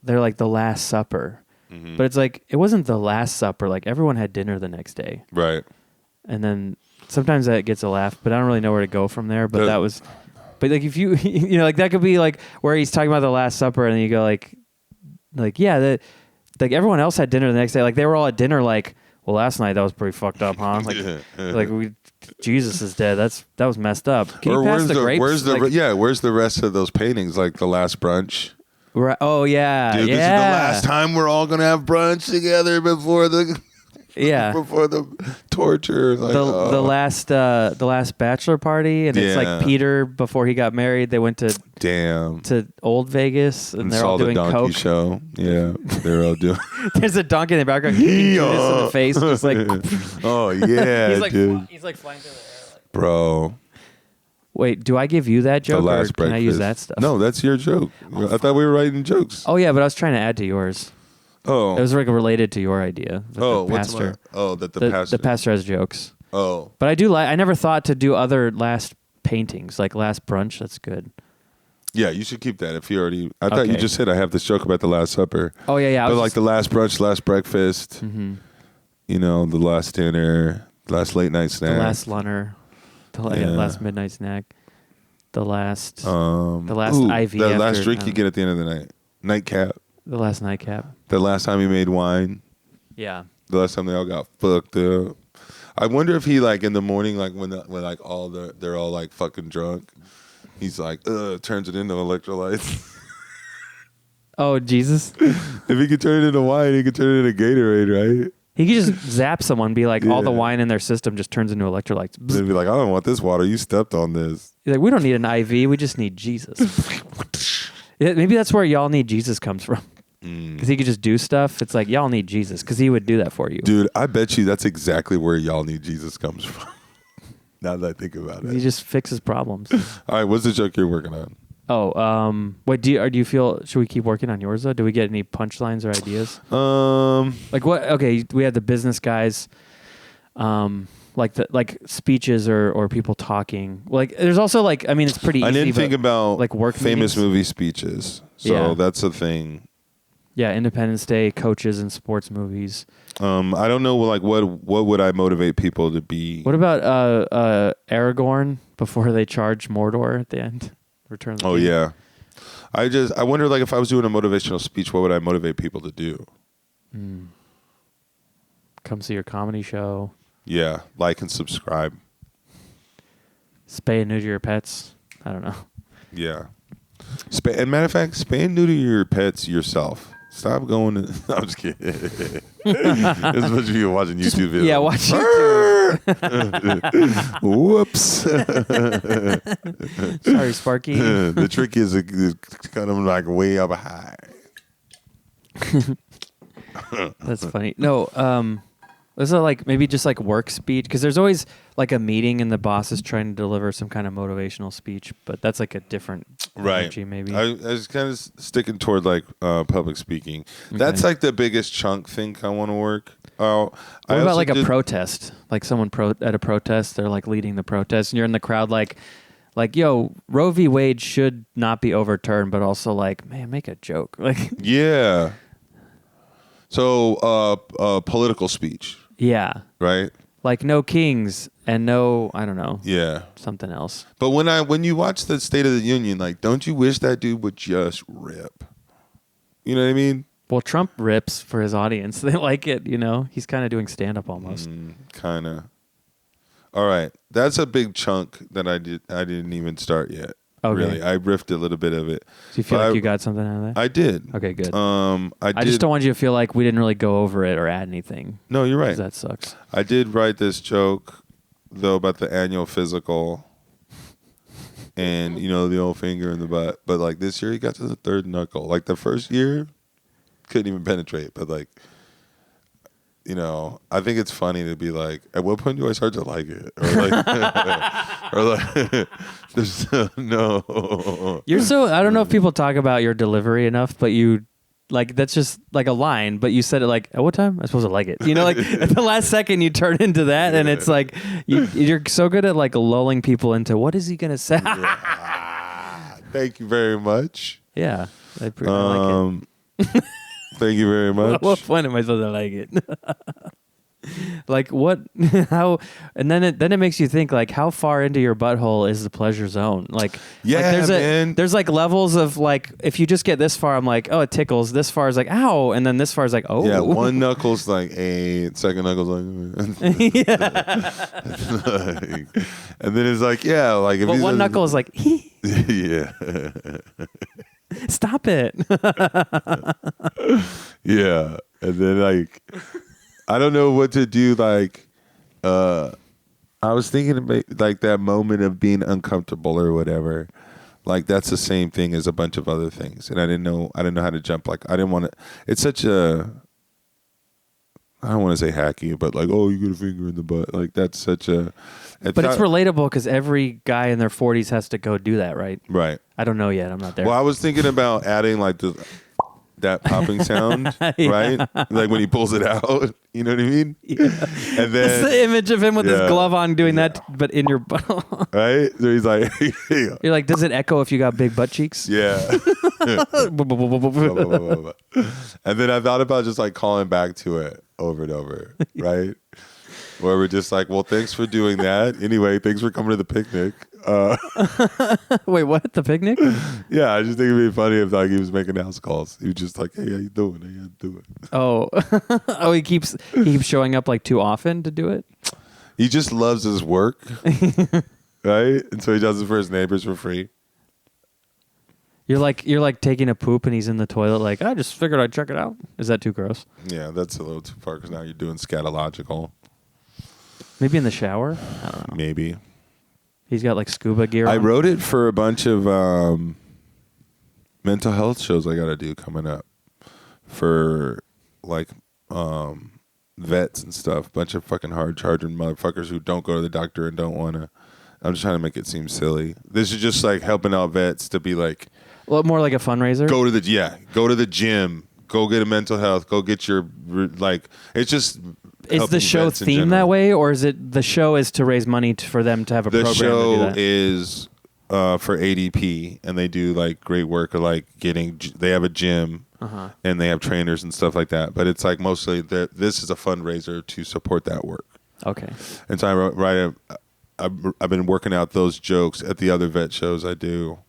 they're like the Last Supper, but it's like it wasn't the Last Supper. Like everyone had dinner the next day, right? And then sometimes that gets a laugh, but I don't really know where to go from there. But but like if you like that could be like where he's talking about the Last Supper, and then you go like yeah, like everyone else had dinner the next day. Like they were all at dinner. Like, well, last night that was pretty fucked up, huh? Like Jesus is dead. That was messed up. Can you pass the grapes? Where's the rest of those paintings? Like the last brunch. Right. Oh yeah. Dude, this is the last time we're all gonna have brunch together before the before the torture. Like, the last bachelor party, and it's like Peter before he got married. They went to Old Vegas, and they're all doing the donkey coke. Show. Yeah, they're all doing. There's a donkey in the background kicking Judas in the face, just like. Oh yeah, he's like dude. He's like flying through the air. Like, bro. Wait, do I give you that joke, or can I use that stuff? No, that's your joke. I thought we were writing jokes. Oh yeah, but I was trying to add to yours. Oh, it was like related to your idea. The pastor. The pastor has jokes. Oh, but I do like. I never thought to do other last paintings, like last brunch. That's good. Yeah, you should keep that. If you already, I thought you just said I have this joke about the Last Supper. Oh yeah. But like the last brunch, last breakfast. Mm-hmm. You know, the last dinner, last late night snack, the last lunner, the last midnight snack, the last IV, the last drink you get at the end of the night, nightcap. The last nightcap. The last time he made wine. Yeah. The last time they all got fucked up. I wonder if he like in the morning, like when like they're all like fucking drunk, he's like turns it into electrolytes. Oh Jesus! If he could turn it into wine, he could turn it into Gatorade, right? He could just zap someone, be like, all the wine in their system just turns into electrolytes. They'd be like, I don't want this water. You stepped on this. He's like, we don't need an IV. We just need Jesus. Yeah, maybe that's where y'all need Jesus comes from. Because he could just do stuff. It's like, y'all need Jesus because he would do that for you. Dude, I bet you that's exactly where y'all need Jesus comes from. Now that I think about it. He just fixes problems. All right, what's the joke you're working on? Oh, what do you feel? Should we keep working on yours though? Do we get any punchlines or ideas? Like what? Okay, we had the business guys, like speeches or people talking. Like there's also like, I mean, it's pretty easy. I didn't think about like work famous meetings. Movie speeches, so that's a thing. Yeah, Independence Day, coaches in sports movies. I don't know, like what would I motivate people to be? What about Aragorn before they charge Mordor at the end? Return of the King. Yeah. I wonder, like, if I was doing a motivational speech, what would I motivate people to do? Come see your comedy show. Yeah, like and subscribe. Spay and neuter your pets. I don't know. Yeah. And matter of fact, spay and neuter your pets yourself. Stop going to... I'm just kidding. There's a bunch of people watching YouTube videos. Yeah, watch YouTube. Whoops. Sorry, Sparky. The trick is kind of like way up high. That's funny. No, this is like maybe just like work speech, because there's always like a meeting and the boss is trying to deliver some kind of motivational speech, but that's like a different energy maybe. I was kind of sticking toward like public speaking. Okay. That's like the biggest chunk thing I want to work. What about like a protest? Like someone at a protest, they're like leading the protest and you're in the crowd like, yo, Roe v. Wade should not be overturned, but also like, man, make a joke. Like, yeah. So political speech. Yeah. Right? Like no kings and no, I don't know. Yeah. Something else. But when you watch the State of the Union, like, don't you wish that dude would just rip? You know what I mean? Well, Trump rips for his audience. They like it, you know? He's kind of doing stand-up almost. Kind of. All right. That's a big chunk that I didn't even start yet. Okay. Really, I riffed a little bit of it. Do you feel like you got something out of that? I did. Okay, good. I just don't want you to feel like we didn't really go over it or add anything. No, you're right. That sucks. I did write this joke, though, about the annual physical and, you know, the old finger in the butt. But, like, this year he got to the third knuckle. Like, the first year, couldn't even penetrate. But, like, you know, I think it's funny to be like, at what point do I start to like it? Or like, or like, there's no. You're so, I don't know if people talk about your delivery enough, but you, like, that's just like a line, but you said it like, at what time? I'm supposed to like it. You know, like at the last second you turn into that, and it's like, you're so good at like lulling people into, what is he going to say? Thank you very much. Yeah. I like it. Thank you very much. At what point am I supposed to like it? Like what? How? And then it makes you think like, how far into your butthole is the pleasure zone? Like, yeah, like man. There's like levels of like, if you just get this far, I'm like, oh, it tickles. This far is like, ow, and then this far is like, oh. Yeah, one knuckle's like 8, second knuckle's like, yeah. Like, and then it's like, yeah, like if but one knuckle is like, yeah. Stop it. Yeah. And then like, I don't know what to do. Like, I was thinking about like that moment of being uncomfortable or whatever. Like that's the same thing as a bunch of other things. And I didn't know how to jump. Like I didn't want to, it's such a, I don't want to say hacky, but like, oh, you get a finger in the butt. Like that's such a. But it's relatable because every guy in their 40s has to go do that, right? Right. I don't know yet. I'm not there. Well, I was thinking about adding like that popping sound, yeah. Right? Like when he pulls it out. You know what I mean? Yeah. And then it's the image of him with his glove on doing that, but in your butt. Right? So he's like, you're like, does it echo if you got big butt cheeks? Yeah. And then I thought about just like calling back to it over and over, right? Where we're just like, well, thanks for doing that. Anyway, thanks for coming to the picnic. Wait, what? The picnic? Yeah, I just think it'd be funny if like he was making house calls. He was just like, hey, how you doing? How you doing? Oh, oh, he keeps showing up like too often to do it. He just loves his work, right? And so he does it for his neighbors for free. You're like taking a poop and he's in the toilet. Like, I just figured I'd check it out. Is that too gross? Yeah, that's a little too far because now you're doing scatological. Maybe in the shower? I don't know. Maybe. He's got like scuba gear on. I wrote it for a bunch of mental health shows I got to do coming up for like vets and stuff. Bunch of fucking hard charging motherfuckers who don't go to the doctor and don't want to. I'm just trying to make it seem silly. This is just like helping out vets to be like. Well, more like a fundraiser? Go to the gym. Go get a mental health. Go get your, like, it's just. Is the show themed that way, or is it the show is to raise money for them to have a program? The show is for ADP, and they do like great work of like they have a gym and they have trainers and stuff like that. But it's like mostly this is a fundraiser to support that work. Okay. And so I've been working out those jokes at the other vet shows I do,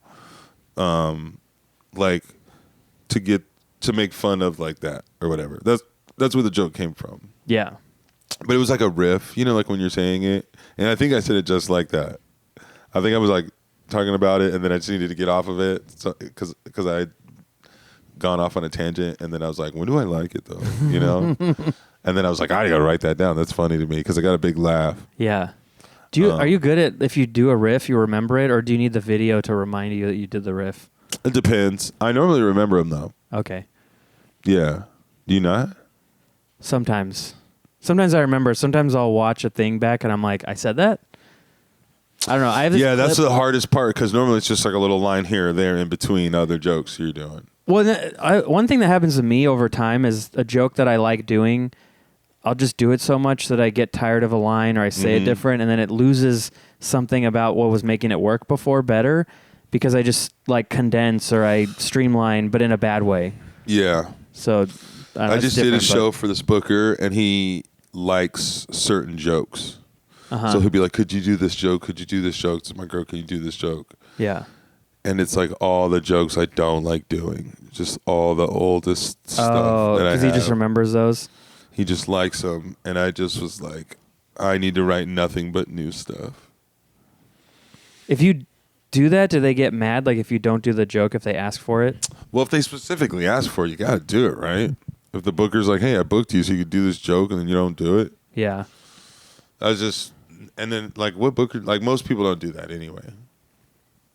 like to make fun of like that or whatever. That's where the joke came from. Yeah. But it was like a riff, like when you're saying it. And I think I said it just like that. I think I was like talking about it, and then I just needed to get off of it because I had gone off on a tangent, and then I was like, when do I like it though? And then I was like, I gotta write that down. That's funny to me because I got a big laugh. Yeah. Are you good at, if you do a riff, you remember it, or do you need the video to remind you that you did the riff? It depends. I normally remember them though. Okay. Yeah. Do you not? Sometimes I remember. Sometimes I'll watch a thing back and I'm like, I said that? I don't know. I have this that's the hardest part because normally it's just like a little line here or there in between other jokes you're doing. Well, one thing that happens to me over time is a joke that I like doing, I'll just do it so much that I get tired of a line or I say it different, and then it loses something about what was making it work before better because I just like condense or I streamline, but in a bad way. Yeah. So I just did a show for this booker, and he likes certain jokes. So he'll be like, could you do this joke? Could you do this joke? So my girl, can you do this joke? Yeah. And it's like all the jokes I don't like doing. Just all the oldest stuff that I have. Because he just remembers those? He just likes them. And I just was like, I need to write nothing but new stuff. If you do that, do they get mad? Like if you don't do the joke, if they ask for it? Well, if they specifically ask for it, you got to do it, right? If the booker's like, hey, I booked you so you could do this joke, and then you don't do it. Yeah. I was just... And then, like, what booker... Like, most people don't do that anyway.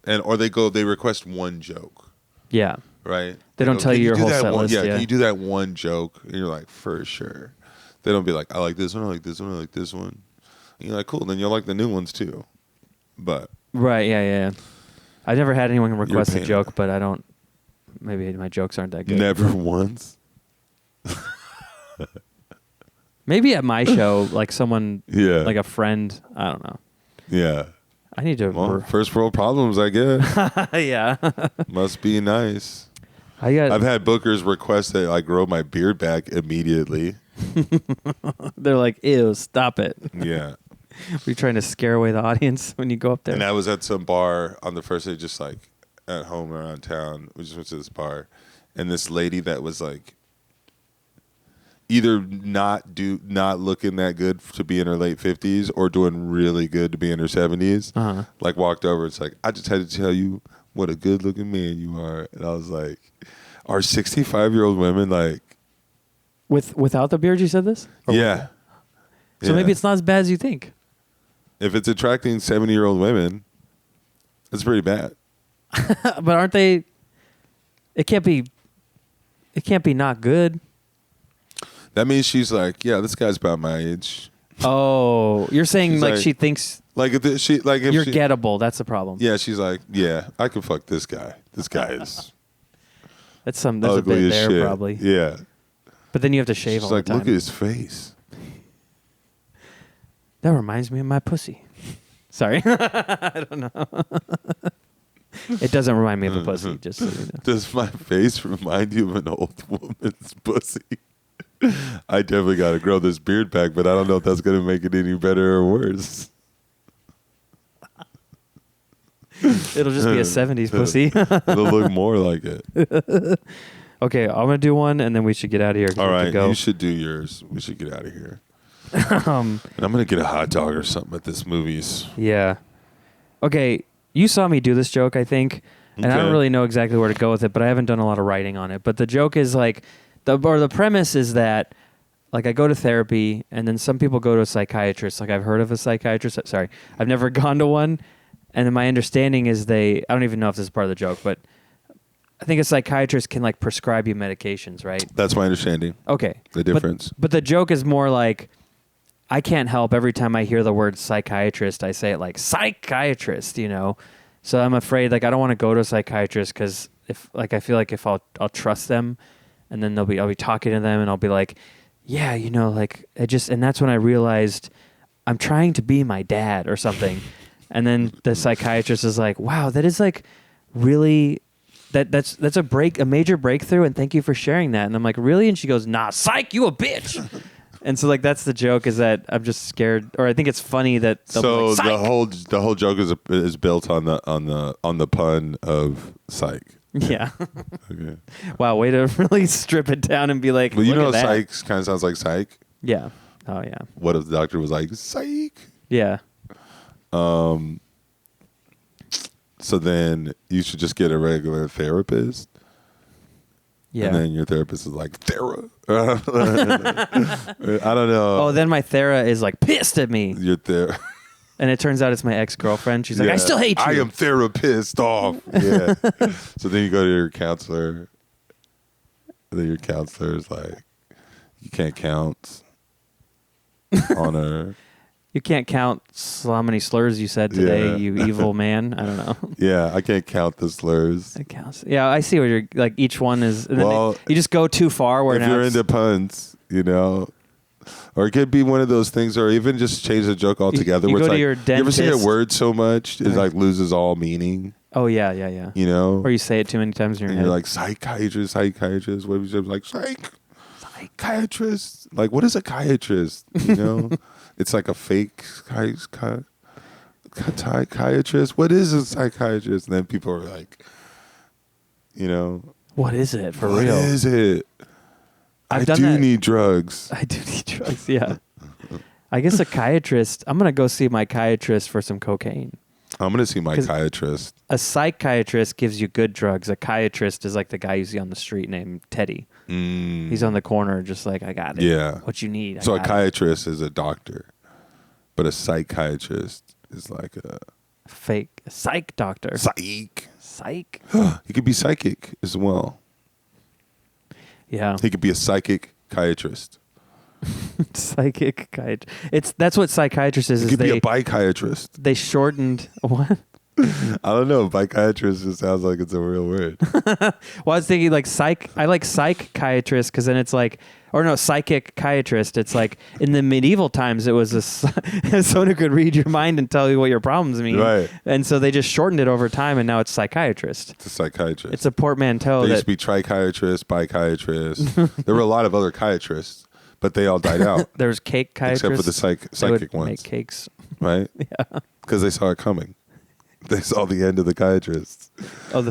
Or they request one joke. Yeah. Right? They don't tell you your whole set list. Yeah, can you do that one joke? And you're like, for sure. They don't be like, I like this one, I like this one, I like this one. And you're like, cool, then you'll like the new ones too. But... Right, yeah. I never had anyone request a joke, but I don't... Maybe my jokes aren't that good. Never once? Maybe at my show, like someone, like a friend, I don't know. Yeah. I need to... first world problems, I guess. Yeah. Must be nice. I've had bookers request that I grow my beard back immediately. They're like, ew, stop it. Yeah. Were you trying to scare away the audience when you go up there? And I was at some bar on the first day, just like at home around town. We just went to this bar. And this lady that was like, either not looking that good to be in her late 50s or doing really good to be in her 70s, like walked over. It's like, I just had to tell you what a good looking man you are. And I was like, are 65-year-old women like... Without the beard you said this? Yeah. So maybe it's not as bad as you think. If it's attracting 70-year-old women, it's pretty bad. But aren't they... It can't be not good. That means she's like, yeah, this guy's about my age. Oh, you're saying like she thinks like if you're gettable. That's the problem. Yeah, she's like, yeah, I can fuck this guy. This guy is. There's a bit there shit. Probably. Yeah. But then you have to shave all the time. Look at his face. That reminds me of my pussy. Sorry, I don't know. It doesn't remind me of a pussy. Just so you know. Does my face remind you of an old woman's pussy? I definitely got to grow this beard back, but I don't know if that's going to make it any better or worse. It'll just be a 70s pussy. It'll look more like it. Okay, I'm going to do one, and then we should get out of here. All right, you should do yours. We should get out of here. And I'm going to get a hot dog or something at this movies. Yeah. Okay, you saw me do this joke, I think, and I don't really know exactly where to go with it, but I haven't done a lot of writing on it. But the joke is like... The premise is that, like, I go to therapy, and then some people go to a psychiatrist. Like, I've heard of a psychiatrist. Sorry, I've never gone to one. And then my understanding is I don't even know if this is part of the joke, but I think a psychiatrist can, like, prescribe you medications, right? That's my understanding. Okay. The difference. But the joke is more like, I can't help every time I hear the word psychiatrist, I say it like, psychiatrist, So I'm afraid, like, I don't want to go to a psychiatrist because I feel like if I'll trust them, and then I'll be talking to them, and I'll be like, yeah, and that's when I realized I'm trying to be my dad or something. And then the psychiatrist is like, wow, that is like really, that's a major breakthrough. And thank you for sharing that. And I'm like, really? And she goes, nah, psych, you a bitch. And so like, that's the joke, is that I'm just scared, or I think it's funny that so like, the whole joke is built on the pun of psych. Yeah. Okay. Wow, way to really strip it down and be like, well, you know, psych kind of sounds like psych. Yeah. Oh yeah. What if the doctor was like psych? Yeah. So then you should just get a regular therapist. Yeah. And then your therapist is like, Thera. I don't know. Oh, then my Thera is like pissed at me. Your Thera. And it turns out it's my ex-girlfriend. She's like, I still hate you. I am therapist off. Yeah. So then you go to your counselor. And then your counselor is like, you can't count on her. You can't count how many slurs you said today, you evil man. I don't know. Yeah, I can't count the slurs. It counts. Yeah, I see what you're like. Each one is. And Well, then you just go too far. Where if you're into puns, you know, or it could be one of those things, or even just change the joke altogether. You where go it's to like, your you ever say a dentist. word so much it like loses all meaning? Oh yeah, yeah, yeah. You know, or you say it too many times in your and head. you're like psychiatrist. What was it like? Psychiatrist. Like, what is a psychiatrist? You know, it's like a fake psychiatrist. What is a psychiatrist? And then people are like, you know, what is it for what real? What is it? I done do that. need drugs. I do need drugs. Yeah. I guess a psychiatrist. I'm gonna go see my psychiatrist for some cocaine. I'm gonna see my psychiatrist. A psychiatrist gives you good drugs. A psychiatrist is like the guy you see on the street named Teddy. He's on the corner, just like, I got it. Yeah. What you need. So a psychiatrist is a doctor, but a psychiatrist is like a fake psych doctor. Psych. He could be psychic as well. Yeah. He could be a psychic psychiatrist. Psychic psychiatrist. That's what psychiatrist is. He could be a bichiatrist. They shortened what? I don't know. Bichiatrist just sounds like it's a real word. Well, I was thinking like psych. I like psychiatrist because then it's like, or no, psychic psychiatrist. It's like in the medieval times, it was someone who could read your mind and tell you what your problems mean. Right. And so they just shortened it over time, and now it's psychiatrist. It's a psychiatrist. It's a portmanteau. There used to be trichiatrist, bichiatrist. There were a lot of other chiatrists, but they all died out. There was cake chiatrists. Except for the psychic ones. Make cakes. Right? Yeah. Because they saw it coming. They saw the end of the chiatrists. Oh, the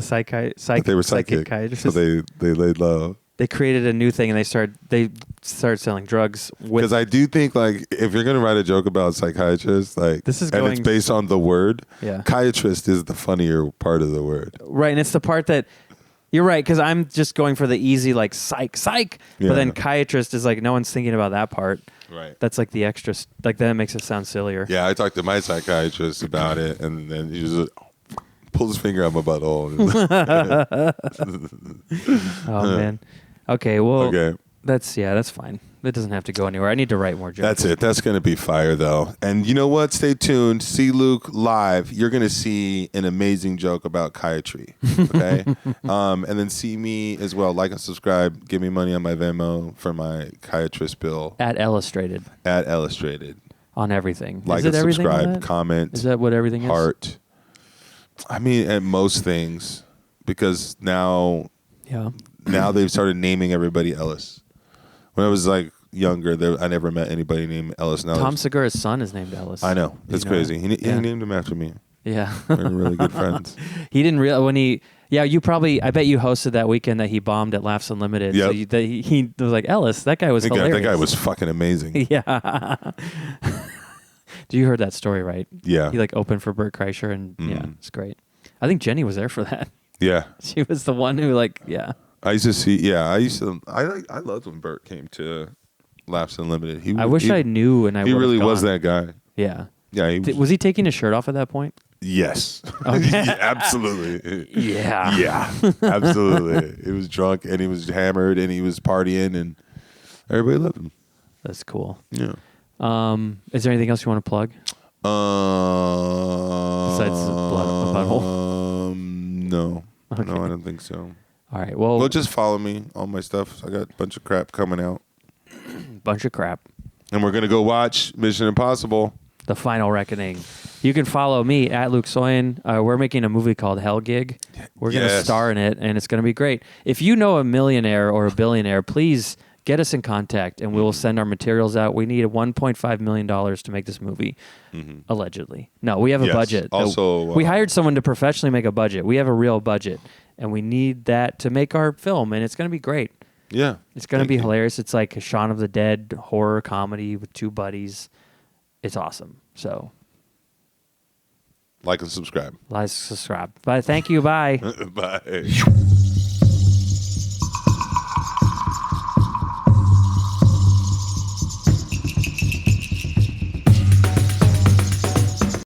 they were psychic, so they laid low. They created a new thing, and they started selling drugs. Because I do think, like, if you're gonna write a joke about psychiatrists, like, and it's based on the word, chiatrist is the funnier part of the word, right? And it's the part that you're right, because I'm just going for the easy, like psych, but then chiatrist is like no one's thinking about that part. Right. That's like the extra, like that makes it sound sillier. Yeah, I talked to my psychiatrist about it, and then he just pulls his finger out my butthole. Oh man. Okay. Well. That's fine. That doesn't have to go anywhere. I need to write more jokes. That's it. That's going to be fire, though. And you know what? Stay tuned. See Luke live. You're going to see an amazing joke about chiatry. Okay? And then see me as well. Like and subscribe. Give me money on my Venmo for my chiatrist bill. At Illustrated. On everything. Like and subscribe. Comment. Is that what everything is? Heart. I mean, at most things. Because now they've started naming everybody Ellis. When I was like younger, I never met anybody named Ellis. Now Tom Segura's son is named Ellis. I know. That's crazy. He named him after me. Yeah. We're really good friends. He didn't realize when he... Yeah, you probably... I bet you hosted that weekend that he bombed at Laughs Unlimited. Yep. So he was like, Ellis, that guy was hilarious. That guy was fucking amazing. Yeah. You heard that story, right? Yeah. He like opened for Bert Kreischer, and yeah, it's great. I think Jenny was there for that. Yeah. She was the one who I loved when Bert came to Laughs Unlimited. I wish I knew, and he really was that guy. Yeah. Yeah. Was he taking his shirt off at that point? Yes. Okay. Yeah, absolutely. Yeah. Yeah. Absolutely. He was drunk and he was hammered and he was partying and everybody loved him. That's cool. Yeah. Is there anything else you want to plug? Besides a butthole? No. Okay. No, I don't think so. All right. Well, just follow me. All my stuff. I got a bunch of crap coming out. Bunch of crap. And we're going to go watch Mission Impossible. The Final Reckoning. You can follow me at Luke Soyen. We're making a movie called Hell Gig. We're going to star in it, and it's going to be great. If you know a millionaire or a billionaire, please get us in contact, and we will send our materials out. We need $1.5 million to make this movie, allegedly. No, we have a budget. Also, we hired someone to professionally make a budget. We have a real budget, and we need that to make our film, and it's going to be great. Yeah. It's going to be hilarious. It's like a Shaun of the Dead horror comedy with two buddies. It's awesome. So, like and subscribe. Like, subscribe. Bye. Thank you. Bye. Bye.